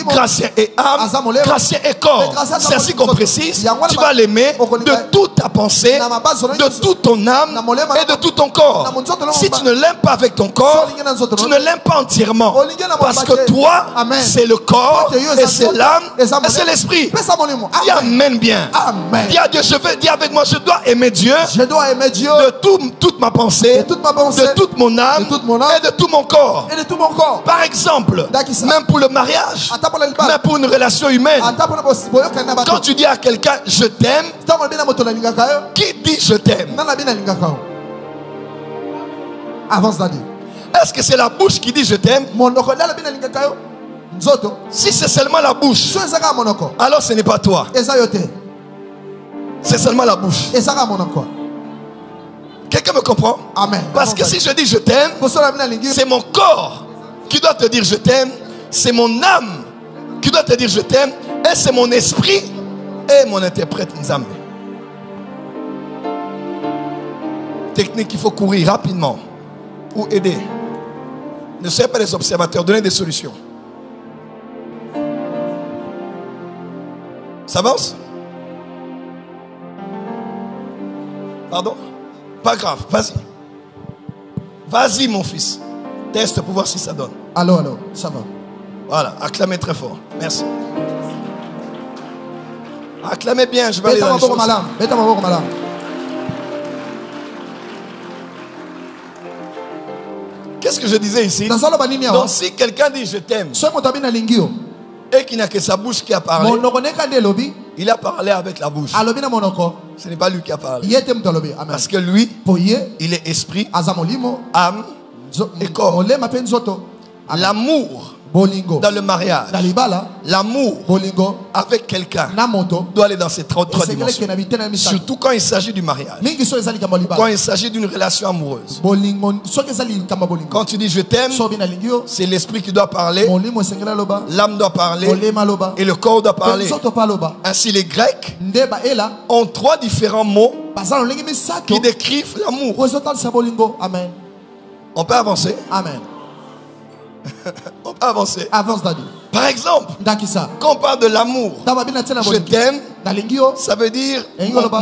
Gracien est âme, Gracien est corps. C'est ainsi qu'on précise. Tu vas l'aimer de toute ta pensée, de toute ton âme et de tout ton corps. Si tu ne l'aimes pas avec ton corps, tu ne l'aimes pas entièrement. Parce que toi, c'est le corps, et c'est l'âme, et c'est l'esprit. Dis amen bien. Dis à Dieu, dis avec moi, je dois aimer Dieu de toute ma pensée, de toute mon âme et de tout mon corps. Par exemple, même pour le mariage, même pour une relation humaine, quand tu dis à quelqu'un je t'aime, qui dit je t'aime? Est-ce que c'est la bouche qui dit je t'aime? Si c'est seulement la bouche, alors ce n'est pas toi. C'est seulement la bouche. Quelqu'un me comprend? Amen. Parce que si je dis je t'aime, c'est mon corps qui doit te dire je t'aime, c'est mon âme qui doit te dire je t'aime, et c'est mon esprit et mon interprète Nzambe. Technique, il faut courir rapidement ou aider. Ne soyez pas des observateurs, donnez des solutions. Ça avance? Pardon? Pas grave, vas-y. Vas-y mon fils. Teste pour voir si ça donne. Alors, ça va. Voilà, acclamez très fort. Merci. Acclamez bien, je vais aller dans les choses. Qu'est-ce que je disais ici? Donc si quelqu'un dit je t'aime et qu'il n'a que sa bouche qui a parlé, il a parlé avec la bouche. Ce n'est pas lui qui a parlé. Parce que lui, il est esprit, âme et corps. L'amour dans le mariage, l'amour avec quelqu'un doit aller dans ces trois dimensions. Surtout quand il s'agit du mariage, quand il s'agit d'une relation amoureuse. Quand tu dis je t'aime, c'est l'esprit qui doit parler, l'âme doit parler et le corps doit parler. Ainsi les Grecs ont 3 différents mots qui décrivent l'amour. On peut avancer? Amen. On peut avancer. Avance, Daddy. Par exemple, quand on parle de l'amour, je t'aime, ça veut dire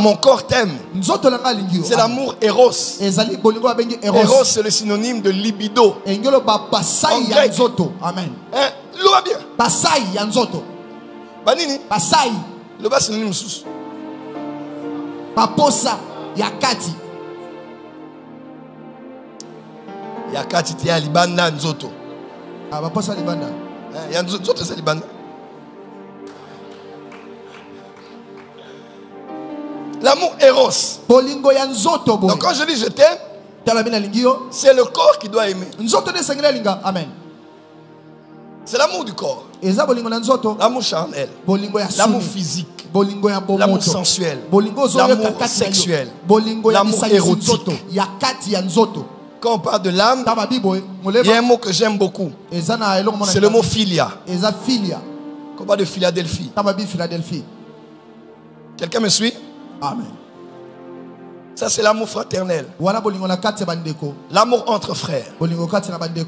mon corps t'aime. C'est l'amour Eros. Eros, c'est le synonyme de libido. En grec. Amen. Loua bien. Basai yanzoto. Banini. Basai. Le bas synonyme sous. Paposa yakati. Yakati tia libanda nzoto. Paposa libanda. Nzoto c'est libanda. L'amour Eros. Donc quand je dis je t'aime, c'est le corps qui doit aimer. Amen. C'est l'amour du corps. L'amour charnel. L'amour physique. l'amour sensuel, l'amour sexuel, l'amour érotique. Quand on parle de l'âme, il y a un mot que j'aime beaucoup. C'est le mot philia. Quand on parle de Philadelphie. Quelqu'un me suit? Amen. Ça, c'est l'amour fraternel. L'amour entre frères.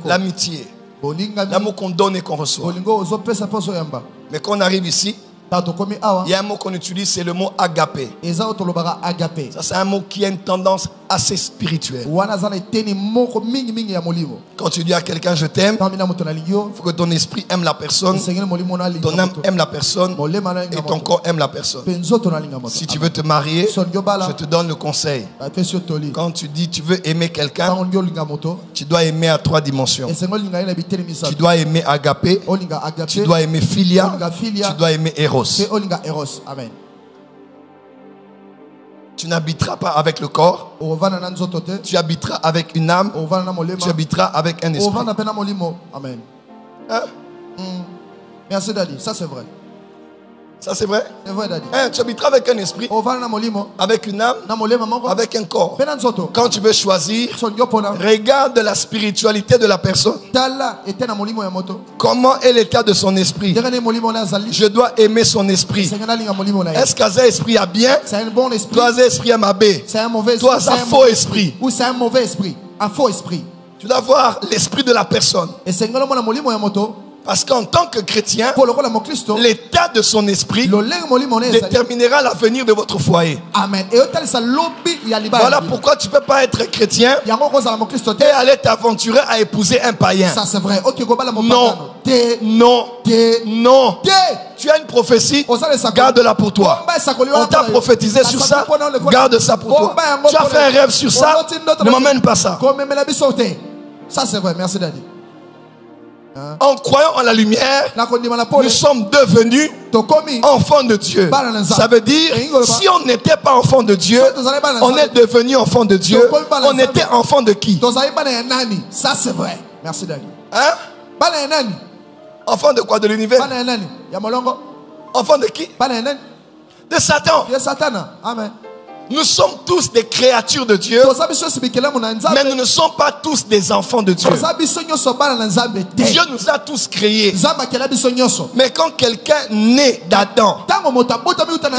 L'amitié. L'amour qu'on donne et qu'on reçoit. Mais quand on arrive ici, il y a un mot qu'on utilise, c'est le mot agapé. Ça, c'est un mot qui a une tendance assez spirituelle. Quand tu dis à quelqu'un je t'aime, il faut que ton esprit aime la personne, ton âme aime la personne et ton corps aime la personne. Si tu veux te marier, je te donne le conseil. Quand tu dis tu veux aimer quelqu'un, tu dois aimer à 3 dimensions. Tu dois aimer agapé, tu dois aimer philia, tu dois aimer eros. Amen. Tu n'habiteras pas avec le corps. Tu habiteras avec une âme. Tu habiteras avec un esprit. Amen. Hein? Merci Daddy, ça c'est vrai. Ça c'est vrai? C'est vrai Daddy. Hein, tu habiteras avec un esprit, avec une âme, avec un corps. Quand tu veux choisir, regarde la spiritualité de la personne. Comment est l'état de son esprit? Je dois aimer son esprit. Est-ce qu'un esprit a bien? Toi, un esprit a mauvais. Toi, un faux esprit. Ou c'est un mauvais esprit, un faux esprit. Tu dois voir l'esprit de la personne. Parce qu'en tant que chrétien, l'état de son esprit déterminera l'avenir de votre foyer. Amen. Voilà pourquoi tu ne peux pas être chrétien et aller t'aventurer à épouser un païen. Ça c'est vrai. Non, non, non. Tu as une prophétie, garde-la pour toi. On t'a prophétisé sur ça, garde ça pour toi. Tu as fait un rêve sur ça, ne m'emmène pas ça. Ça c'est vrai, merci Daddy. En croyant en la lumière, nous sommes devenus enfants de Dieu. Ça veut dire, si on n'était pas enfant de Dieu, on est devenu enfant de Dieu. On était enfant de qui? Ça c'est vrai. Merci Daddy. Hein? Enfant de quoi? De l'univers? Enfant de qui? De Satan. Amen. Nous sommes tous des créatures de Dieu, mais nous ne sommes pas tous des enfants de Dieu. Dieu nous a tous créés. Mais quand quelqu'un naît d'Adam,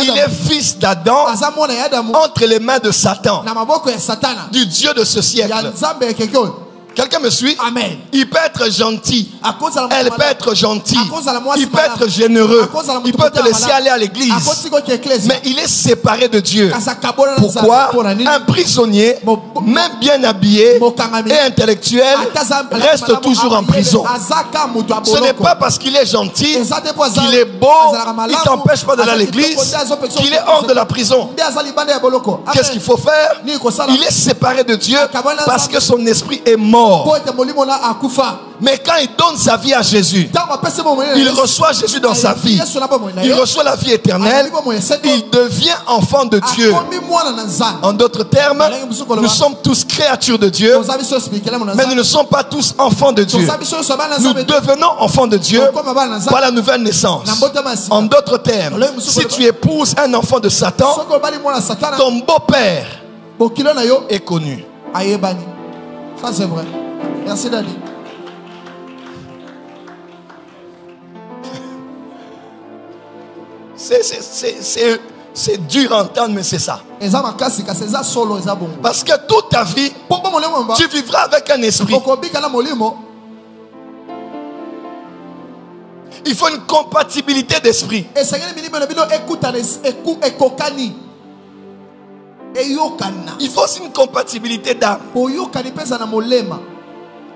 il est fils d'Adam entre les mains de Satan, du Dieu de ce siècle. Quelqu'un me suit? Amen. Il peut être gentil. Elle peut être gentille. Il peut être généreux. Il peut te laisser aller à l'église. Mais il est séparé de Dieu. Pourquoi? Un prisonnier, même bien habillé et intellectuel, reste toujours en prison. Ce n'est pas parce qu'il est gentil, qu'il est beau, il ne t'empêche pas d'aller à l'église, qu'il est hors de la prison. Qu'est-ce qu'il faut faire? Il est séparé de Dieu parce que son esprit est mort. Mais quand il donne sa vie à Jésus, il reçoit Jésus dans sa vie, il reçoit la vie éternelle, il devient enfant de Dieu. En d'autres termes, nous sommes tous créatures de Dieu, mais nous ne sommes pas tous enfants de Dieu. Nous devenons enfants de Dieu par la nouvelle naissance. En d'autres termes, si tu épouses un enfant de Satan, ton beau-père est connu. Ça c'est vrai. Merci Daddy. C'est dur à entendre, mais c'est ça. Parce que toute ta vie, tu vivras avec un esprit. Il faut une compatibilité d'esprit. Il faut aussi une compatibilité d'âme.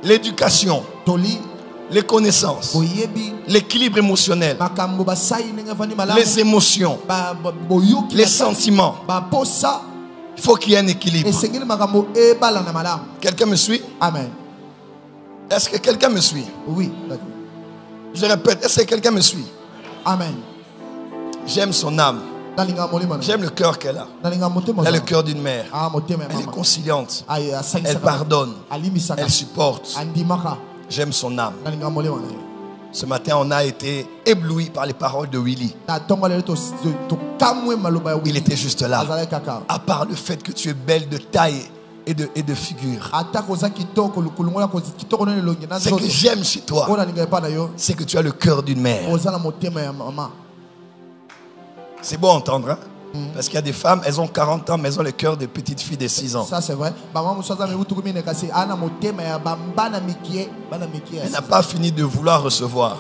L'éducation, les connaissances, l'équilibre émotionnel, les émotions, les sentiments. Il faut qu'il y ait un équilibre. Quelqu'un me suit? Amen. Est-ce que quelqu'un me suit? Oui. Je répète, est-ce que quelqu'un me suit? Amen. J'aime son âme. J'aime le cœur qu'elle a. Elle a le cœur d'une mère. Elle est conciliante. Elle pardonne. Elle supporte. J'aime son âme. Ce matin, on a été ébloui par les paroles de Willy. Il était juste là. À part le fait que tu es belle de taille et de figure. Ce que j'aime chez toi, c'est que tu as le cœur d'une mère. C'est beau à entendre, hein? Parce qu'il y a des femmes, elles ont 40 ans, mais elles ont le cœur de petites filles de 6 ans. Ça, c'est vrai. Elle n'a pas fini de vouloir recevoir.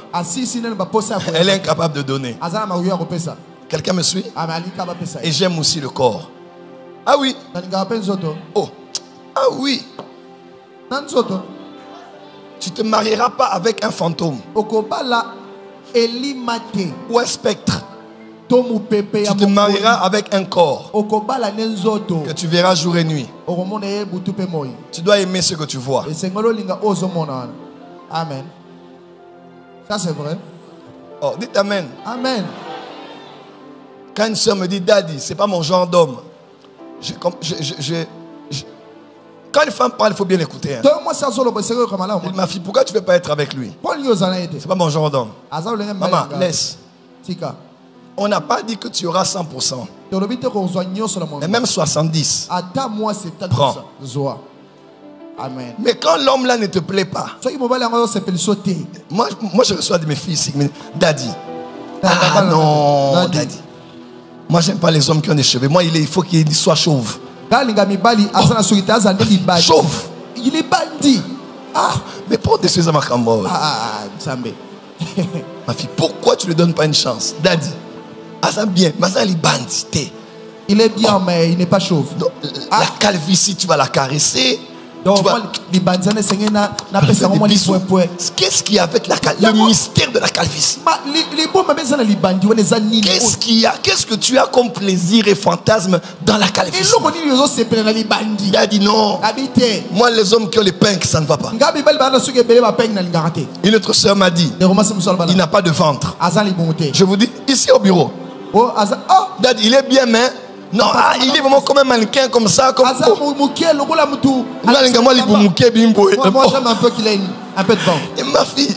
Elle est incapable de donner. Quelqu'un me suit? Et j'aime aussi le corps. Ah oui. Oh. Ah oui. Tu ne te marieras pas avec un fantôme ou un spectre. Tu te marieras avec un corps que tu verras jour et nuit. Tu dois aimer ce que tu vois. Amen. Ça c'est vrai. Oh, dites amen. Amen. Quand une soeur me dit Daddy, c'est pas mon genre d'homme. Quand une femme parle, il faut bien l'écouter. Hein. Ma fille, pourquoi tu ne veux pas être avec lui? C'est pas mon genre d'homme. Maman, laisse. On n'a pas dit que tu auras 100%. Mais même 70%. Prends. Amen. Mais quand l'homme là ne te plaît pas, moi je reçois de mes filles ici, Daddy. Ah non, Daddy. Moi j'aime pas les hommes qui ont des cheveux. Moi il faut qu'il soit chauve. Chauve. Il est bandit. Ah, mais pour des choses à ma cambo. Ma fille, pourquoi tu ne lui donnes pas une chance? Daddy. Ah, ça bien, mais ça, il est bandité. Il est bien, mais il n'est pas chauve. Donc, la calvitie, tu vas la caresser. Donc, qu'est-ce qu'il y a avec le mystère de la calvitie? Qu'est-ce qu'il y a? Qu'est-ce que tu as comme plaisir et fantasme dans la calvitie? Il a dit non. Moi, les hommes qui ont les pinques, ça ne va pas. Une autre soeur m'a dit, il n'a pas de ventre. Je vous dis, ici au bureau. Daddy, il est bien, mais non, il est vraiment comme un mannequin comme ça. Moi, j'aime un peu qu'il ait un peu de ventre. Et ma fille,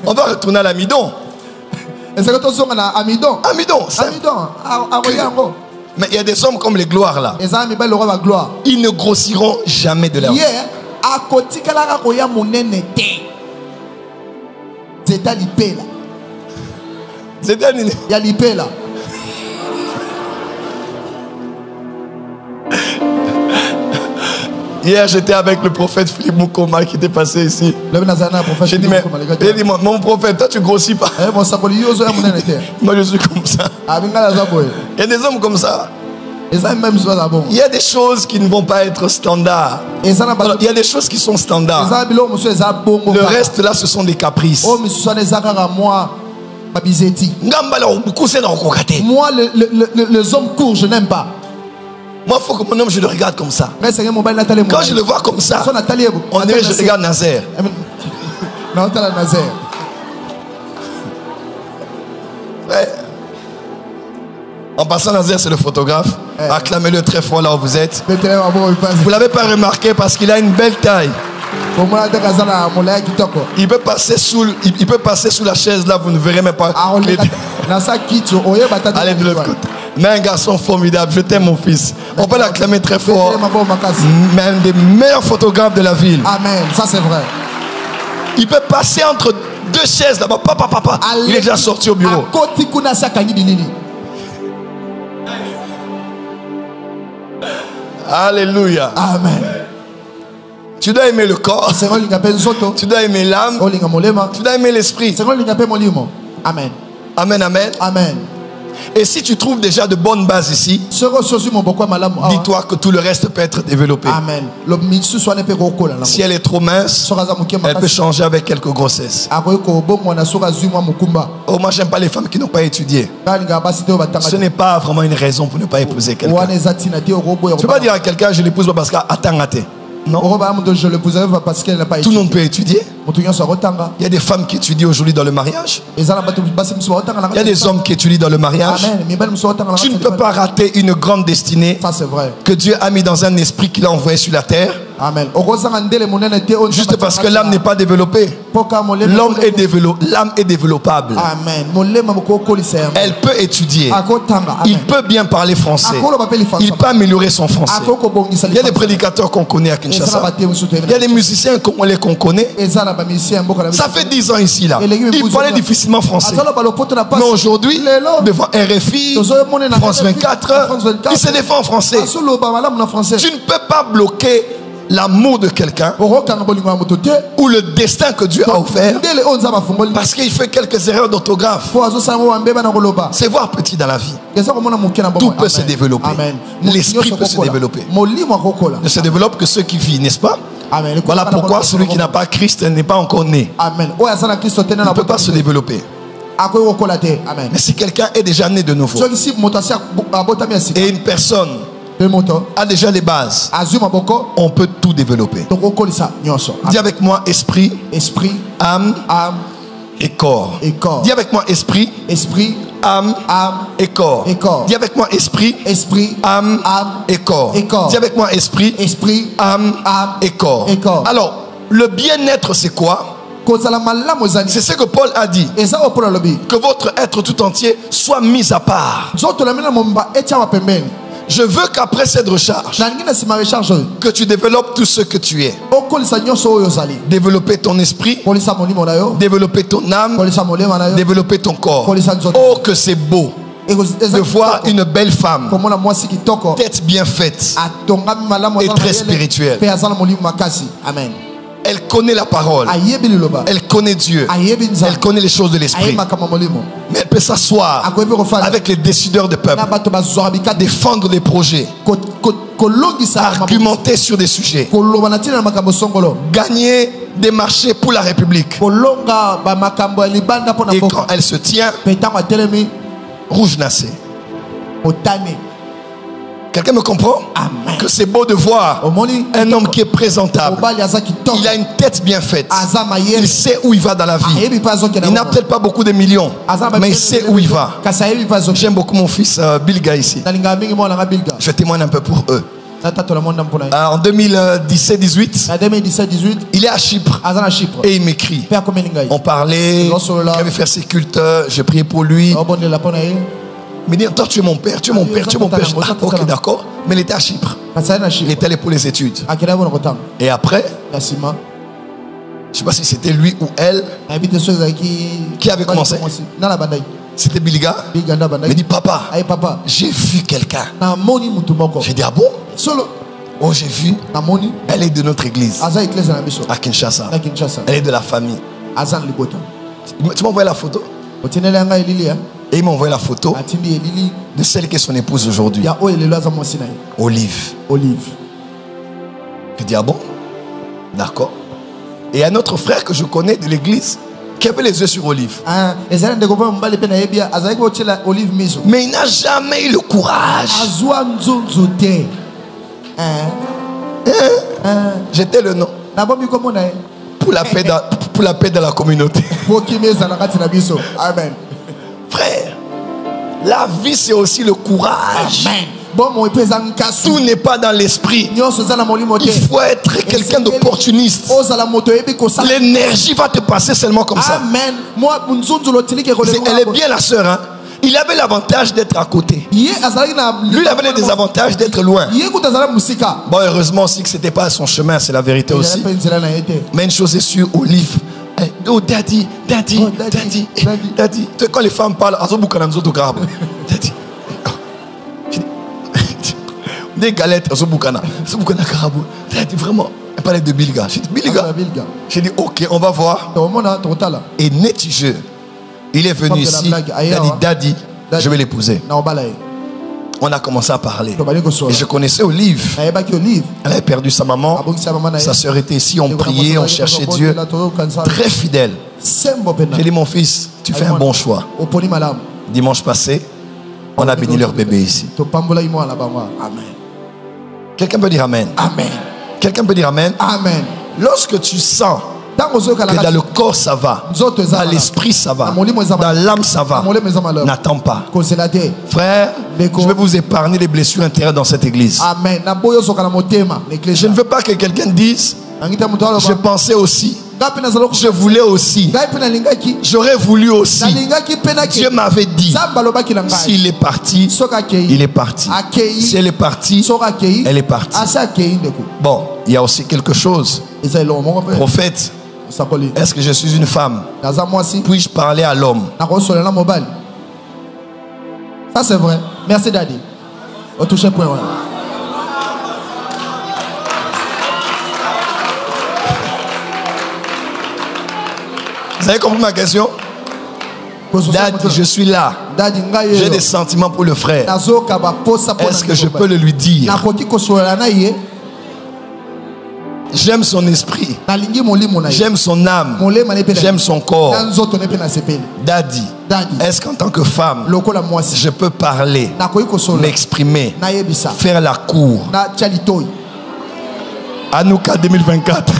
on va retourner à l'amidon. Amidon. Mais il y a des hommes comme les gloires là. Ils ne grossiront jamais de leur vie. Hier, j'étais avec le prophète Philippe Moukoma qui était passé ici. J'ai dit, mais mon prophète, toi tu grossis pas. Moi je suis comme ça. Il y a des hommes comme ça. Il y a des choses qui ne vont pas être standards. Il y a des choses qui sont standards. Le reste là, ce sont des caprices. Moi, les hommes courts, je n'aime pas. Moi, il faut que mon homme, je le regarde comme ça. Quand je le vois comme ça, on dirait que je regarde Nazaire. Ouais. En passant, Nazaire, c'est le photographe. Acclamez-le très fort là où vous êtes. Vous ne l'avez pas remarqué parce qu'il a une belle taille. Il peut passer sous la chaise là, vous ne verrez même pas. Allez de l'autre côté. Mais un garçon formidable, je t'aime mon fils. On peut l'acclamer très fort. Mais un des meilleurs photographes de la ville. Amen, ça c'est vrai. Il peut passer entre deux chaises là-bas. Papa. Il est déjà sorti au bureau. Alléluia. Amen. Tu dois aimer le corps. Tu dois aimer l'âme. Tu dois aimer l'esprit. Amen. Amen, amen. Amen. Et si tu trouves déjà de bonnes bases ici, dis-toi que tout le reste peut être développé. Amen. Si elle est trop mince, elle peut changer avec quelques grossesses. Oh, moi j'aime pas les femmes qui n'ont pas étudié. Ce n'est pas vraiment une raison pour ne pas épouser quelqu'un. Je ne peux pas dire à quelqu'un je l'épouse pas parce qu'elle a raté. Non. Je l'épouserai parce qu'elle n'a pas étudié. Tout le monde peut étudier. Il y a des femmes qui étudient aujourd'hui dans le mariage. Il y a des hommes qui étudient dans le mariage. Tu ne peux pas rater une grande destinée. Ça, c'est vrai. Que Dieu a mis dans un esprit qu'il a envoyé sur la terre. Amen. Juste parce que l'âme n'est pas développée. L'âme est développable. Amen. Elle peut étudier. Il peut bien parler français. Il peut améliorer son français. Il y a des prédicateurs qu'on connaît à Kinshasa. Il y a des musiciens qu'on connaît. Ça fait 10 ans ici là. Ils parlaient difficilement français. Mais aujourd'hui, devant RFI, France 24, ils se défendent en français. Tu ne peux pas bloquer l'amour de quelqu'un ou le destin que Dieu a offert parce qu'il fait quelques erreurs d'orthographe. C'est voir petit dans la vie. Tout peut se développer. L'esprit peut se développer. Ne se développe que ceux qui vivent, n'est-ce pas? Voilà pourquoi celui qui n'a pas Christ n'est pas encore né. Il ne peut pas se développer. Mais si quelqu'un est déjà né de nouveau et une personne a déjà les bases, on peut tout développer. Dis avec moi esprit, âme et corps. Dis avec moi esprit, âme et corps. Dis avec moi esprit, âme et corps. Dis avec moi esprit, âme et corps. Alors, le bien-être c'est quoi? C'est ce que Paul a dit. Que votre être tout entier soit mis à part. Je veux qu'après cette recharge, que tu développes tout ce que tu es. Développer ton esprit, développer ton âme, développer ton corps. Oh, que c'est beau de voir une belle femme, tête bien faite et très spirituelle. Amen. Elle connaît la parole. Elle connaît Dieu. Elle connaît les choses de l'esprit. Mais elle peut s'asseoir avec les décideurs de peuple, défendre des projets, argumenter sur des sujets, gagner des marchés pour la République. Et quand elle se tient, rouge nassé. Quelqu'un me comprend? Amen. Que c'est beau de voir un homme qui est présentable. Il a une tête bien faite. Il sait où il va dans la vie. Il n'a peut-être pas beaucoup de millions, mais il sait où il va. J'aime beaucoup mon fils Bilga ici. Je témoigne un peu pour eux. En 2017-18, il est à Chypre et il m'écrit. On parlait, il avait fait ses cultes, j'ai prié pour lui. Il me dit, toi tu es mon père, tu es mon père, tu es mon père. Ah, ok, d'accord. Mais il était à Chypre. Il était allé pour les études. Et après, je ne sais pas si c'était lui ou elle qui avait commencé. C'était Bilga. Il me dit, papa, j'ai vu quelqu'un. J'ai dit, ah bon? Oh, j'ai vu. Elle est de notre église. À Kinshasa. Elle est de la famille. Tu m'as envoyé la photo? Et il m'a envoyé la photo de celle qui est son épouse aujourd'hui. Olive. Je dis, ah bon? D'accord. Et un autre frère que je connais de l'église qui avait les yeux sur Olive. Mais il n'a jamais eu le courage. J'étais le nom. Pour la paix dans la communauté. Amen. Frère, la vie c'est aussi le courage. Amen. Tout n'est pas dans l'esprit. Il faut être quelqu'un d'opportuniste. L'énergie va te passer seulement comme ça. Amen. Elle est bien la sœur, hein? Il avait l'avantage d'être à côté. Lui, il avait les désavantages d'être loin. Bon, heureusement aussi que ce n'était pas son chemin, c'est la vérité aussi. Mais une chose est sûre, Olive. Oh, daddy. Quand les femmes parlent, daddy. Des galettes, daddy, vraiment. Elle parlait de Bilga. J'ai dit, Bilga. J'ai dit, ok, on va voir. Et Nettigeux, il est venu ici. Il a dit, daddy, je vais l'épouser. On a commencé à parler. Et je connaissais Olive. Elle avait perdu sa maman. Sa soeur était ici. On priait, on cherchait Dieu. Très fidèle. J'ai dit, mon fils, tu fais un bon choix. Dimanche passé, on a béni leur bébé ici. Quelqu'un peut dire Amen. Amen. Quelqu'un peut dire Amen. Amen. Lorsque tu sens Que dans le corps ça va, dans l'esprit ça va, dans l'âme ça va. N'attends pas. Frère, je vais vous épargner les blessures intérieures dans cette église. Je ne veux pas que quelqu'un dise, je pensais aussi, je voulais aussi, j'aurais voulu aussi. Dieu m'avait dit, s'il est parti, il est parti. Si elle est partie, elle est partie. Bon, il y a aussi quelque chose. Prophète, est-ce que je suis une femme? Puis-je parler à l'homme? Ça c'est vrai. Merci Daddy. Au toucher point. Vous avez compris ma question? Daddy, je suis là. J'ai des sentiments pour le frère. Est-ce que je peux le lui dire? J'aime son esprit. J'aime son âme. J'aime son corps. Daddy, est-ce qu'en tant que femme, je peux parler, m'exprimer, faire la cour? Anouka 2024.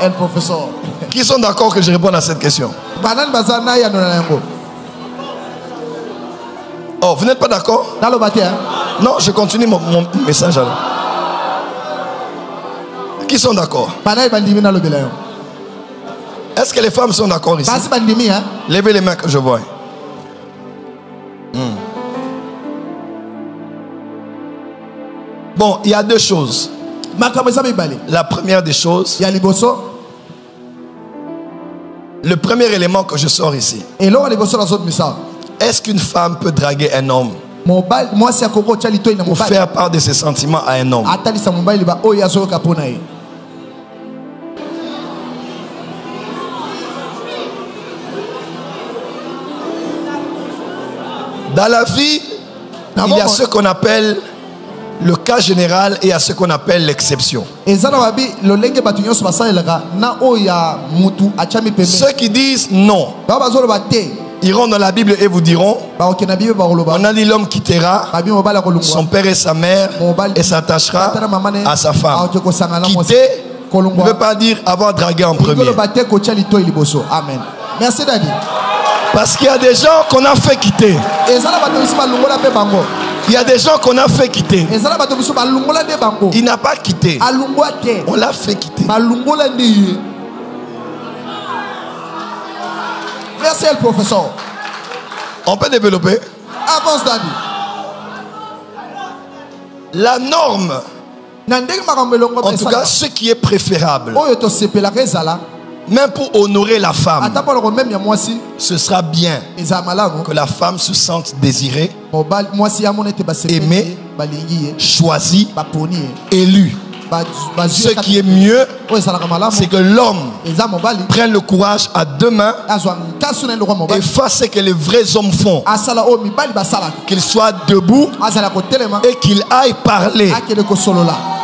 El professeur. Qui sont d'accord que je réponde à cette question? Oh, vous n'êtes pas d'accord? Non, je continue mon message alors. Qui sont d'accord? Est-ce que les femmes sont d'accord ici? Levez les mains que je vois. Bon, il y a deux choses. La première des choses, le premier élément que je sors ici, est-ce qu'une femme peut draguer un homme pour faire part de ses sentiments à un homme? Dans la vie, il y a ce qu'on appelle le cas général et à ce qu'on appelle l'exception. Ceux qui disent non iront dans la Bible et vous diront, on a dit l'homme quittera son père et sa mère et s'attachera à sa femme. Quitter ne veut pas dire avoir dragué en premier. Amen. Merci Daddy. Parce qu'il y a des gens qu'on a fait quitter. Il y a des gens qu'on a fait quitter. Il n'a pas quitté. On l'a fait quitter. Merci le professeur. On peut développer. Avance Daddy. La norme, en tout cas ce qui est préférable, même pour honorer la femme, ce sera bien que la femme se sente désirée, aimée, choisie, élue. Ce qui est mieux, c'est que l'homme prenne le courage à deux mains et fasse ce que les vrais hommes font. Qu'il soit debout et qu'il aille parler.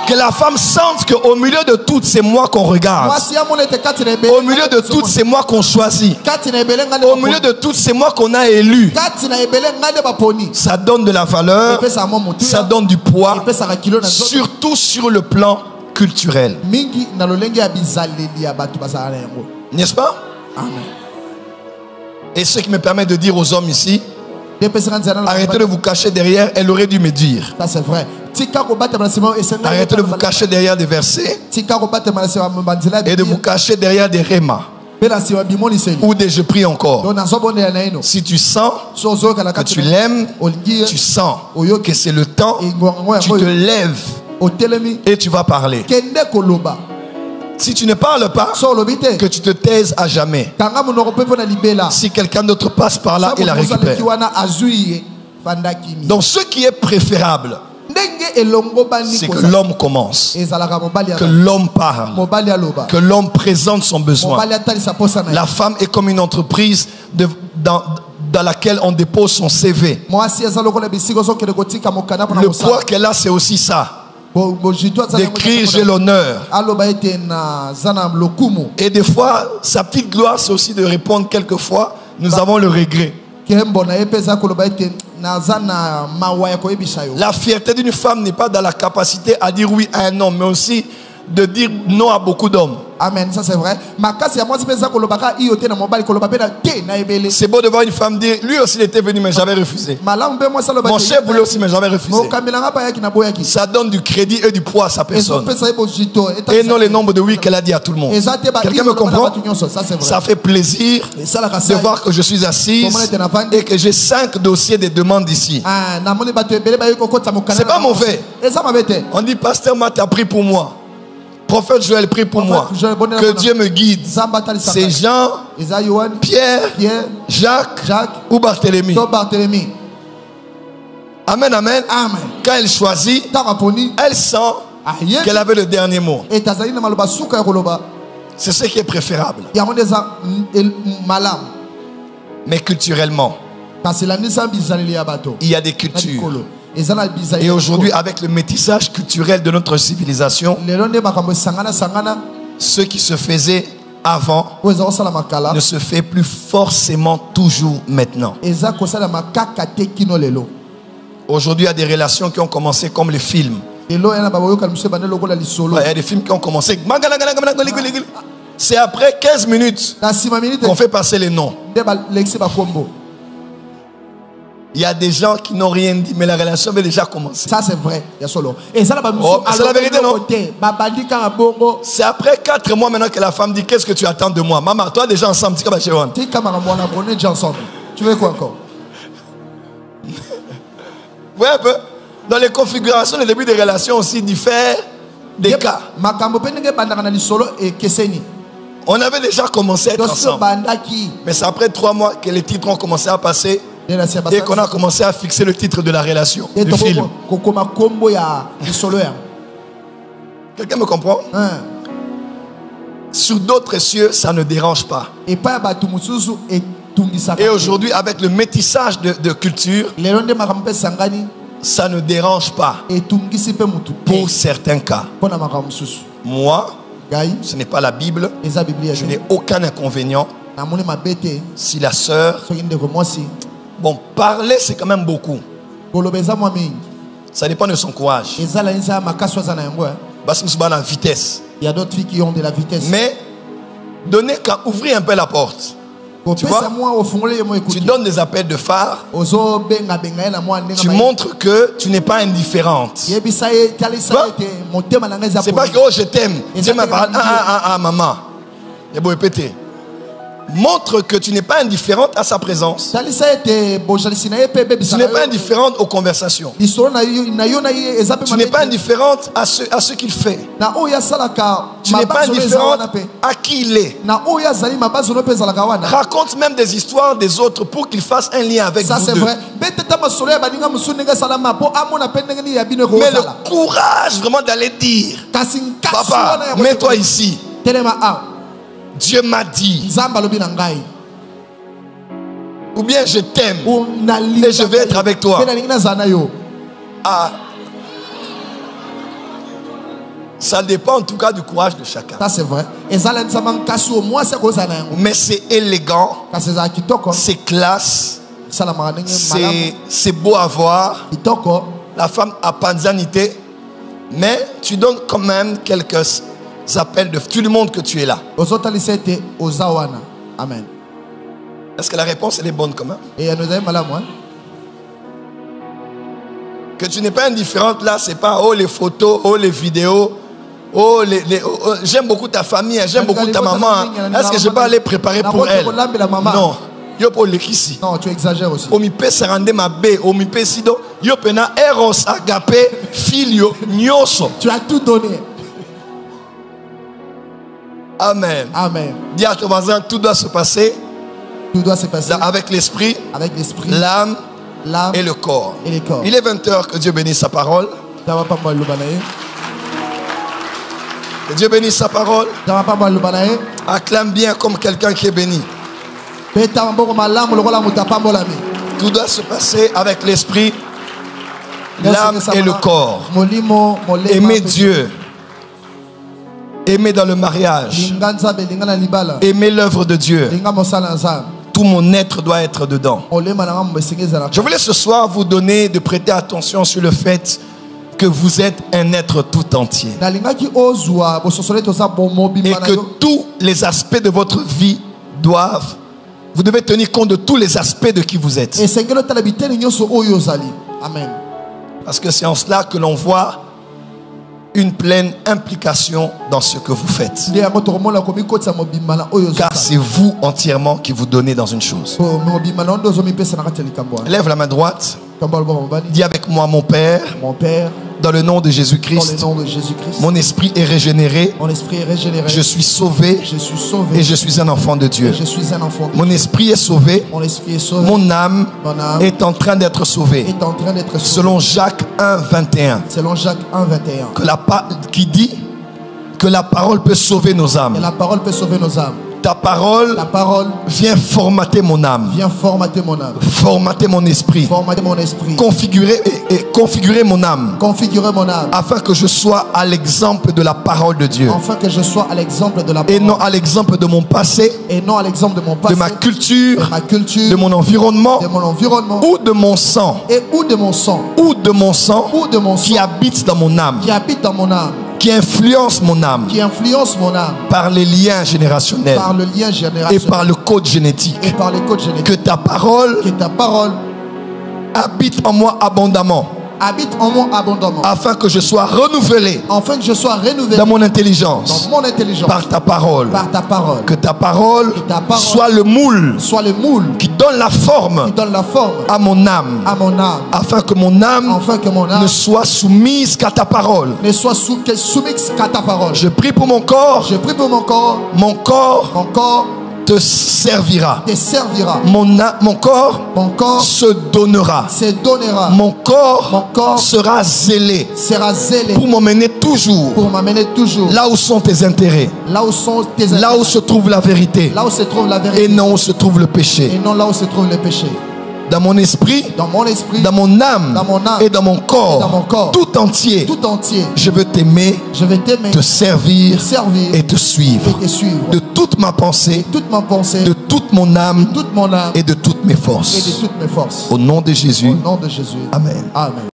Que la femme sente qu'au milieu de toutes ces mois qu'on regarde, au milieu de toutes ces mois qu'on choisit, au milieu de toutes ces mois qu'on a élus, ça donne de la valeur, ça donne du poids, surtout sur le plan culturel. N'est-ce pas? Et ce qui me permet de dire aux hommes ici, arrêtez de vous cacher derrière, elle aurait dû me dire. Ça c'est vrai. Arrêtez de vous cacher derrière des versets et de vous cacher derrière des rémas ou des je prie encore. Si tu sens que tu l'aimes, tu sens que c'est le temps, tu te lèves et tu vas parler. Si tu ne parles pas, que tu te taises à jamais. Si quelqu'un d'autre passe par là, il la récupère. Donc ce qui est préférable, c'est que l'homme commence, que l'homme parle, que l'homme présente son besoin. La femme est comme une entreprise dans laquelle on dépose son CV. Le poids qu'elle a, c'est aussi ça. D'écrire j'ai l'honneur. Et des fois, sa petite gloire, c'est aussi de répondre quelquefois, nous avons le regret. La fierté d'une femme n'est pas dans la capacité à dire oui à un homme, mais aussi de dire non à beaucoup d'hommes. Amen, ça c'est vrai. C'est beau de voir une femme dire, lui aussi il était venu mais j'avais refusé. Mon chef voulait aussi mais j'avais refusé. Ça donne du crédit et du poids à sa personne. Et non le nombre de oui qu'elle a dit à tout le monde. Quelqu'un me comprend? Ça fait plaisir de voir que je suis assise et que j'ai 5 dossiers de demandes ici. C'est pas mauvais. On dit, pasteur Matt a prié pour moi. Prophète Joël, prie pour moi. Que Dieu me guide. C'est Jean, Pierre, Jacques ou Barthélemy. Amen, amen. Quand elle choisit, elle sent qu'elle avait le dernier mot. C'est ce qui est préférable. Mais culturellement, il y a des cultures. Et aujourd'hui, avec le métissage culturel de notre civilisation, ce qui se faisait avant ne se fait plus forcément toujours maintenant. Aujourd'hui, il y a des relations qui ont commencé comme les films. Il y a des films qui ont commencé. C'est après 15 minutes qu'on fait passer les noms. Il y a des gens qui n'ont rien dit, mais la relation avait déjà commencé. Ça, c'est vrai. Oh, c'est la vérité, non? C'est après 4 mois maintenant que la femme dit, qu'est-ce que tu attends de moi? Maman, toi déjà ensemble. Tu veux quoi encore? Oui, un peu. Dans les configurations, les débuts des relations aussi diffèrent des cas. On avait déjà commencé à être ensemble. Mais c'est après 3 mois que les titres ont commencé à passer. Et qu'on a commencé à fixer le titre de la relation, du film. Quelqu'un me comprend? Sur d'autres cieux, ça ne dérange pas. Et aujourd'hui, avec le métissage de culture, ça ne dérange pas pour certains cas. Moi, ce n'est pas la Bible. Je n'ai aucun inconvénient si la sœur... Bon, parler, c'est quand même beaucoup. Ça dépend de son courage. Parce que c'est la vitesse. Il y a d'autres filles qui ont de la vitesse. Mais, donner qu'à ouvrir un peu la porte. Tu vois, tu donnes des appels de phare. Tu montres que tu n'es pas indifférente. C'est pas que oh, je t'aime. Dieu m'a parlé maman. Il y a beau répéter. Montre que tu n'es pas indifférente à sa présence. Tu n'es pas indifférente aux conversations. Tu n'es pas indifférente à ce qu'il fait. Tu n'es pas indifférente à qui il est. Raconte même des histoires des autres pour qu'ils fassent un lien avec vous deux. Mais le courage vraiment d'aller dire, papa, mets-toi ici. Dieu m'a dit. Ou bien je t'aime et je vais être avec toi. Ah. Ça dépend en tout cas du courage de chacun. Ça c'est vrai. Mais c'est élégant, c'est classe, c'est beau à voir. La femme a panzanité, mais tu donnes quand même quelques appels de tout le monde que tu es là. Amen. Est-ce que la réponse elle est bonne quand même? Que tu n'es pas indifférente là, c'est pas oh les photos, oh les vidéos, oh j'aime beaucoup ta famille, j'aime beaucoup ta maman. Est-ce que je peux aller préparer pour elle? Non. Non, tu exagères aussi. Tu as tout donné. Amen. Amen. Dis à ton voisin, tout doit se passer. Tout doit se passer avec l'esprit, l'âme et le corps. Et les corps. Il est 20h, que Dieu bénisse sa parole. Que Dieu bénisse sa parole. Acclame bien comme quelqu'un qui est béni. Tout doit se passer avec l'esprit, l'âme et le corps. Aimer Dieu. Aimer dans le mariage. Aimer l'œuvre de Dieu. tout mon être doit être dedans. Je voulais ce soir vous donner de prêter attention sur le fait que vous êtes un être tout entier. Et que tous les aspects de votre vie doivent... Vous devez tenir compte de tous les aspects de qui vous êtes. Amen. Parce que c'est en cela que l'on voit une pleine implication dans ce que vous faites. Car c'est vous entièrement qui vous donnez dans une chose. Lève la main droite. Dis avec moi, mon Père. Mon Père. Dans le nom de Jésus-Christ, mon esprit est régénéré. Je suis sauvé. Et je suis un enfant de Dieu. Mon esprit est sauvé. Mon âme est en train d'être sauvée. Selon Jacques 1, 21. Qui dit que la parole peut sauver nos âmes. Ta parole, vient formater mon âme. Formater mon esprit. Configurer mon âme. Afin que je sois à l'exemple de la parole de Dieu. Et non à l'exemple de mon passé. De ma culture. De mon environnement. Ou de mon sang. Ou de mon sang. Qui habite dans mon âme. Qui influence mon âme. Par les liens générationnels. Et par le code génétique. Que ta parole habite en moi abondamment. Afin que je sois renouvelé. Dans mon intelligence. Par ta parole. Que ta parole soit le moule. Qui donne la forme. À mon âme. Afin que mon âme ne soit soumise qu'à ta parole. Je prie pour mon corps. Mon corps te servira. Mon corps se donnera. Mon corps sera zélé. Pour m'emmener toujours. Là où sont tes intérêts. Là où se trouve la vérité. Et non où se trouve le péché. Dans mon esprit, dans mon âme et dans mon corps, tout entier, je veux t'aimer, te servir et te suivre. De toute ma pensée, de toute mon âme et de toutes mes forces. Au nom de Jésus. Amen.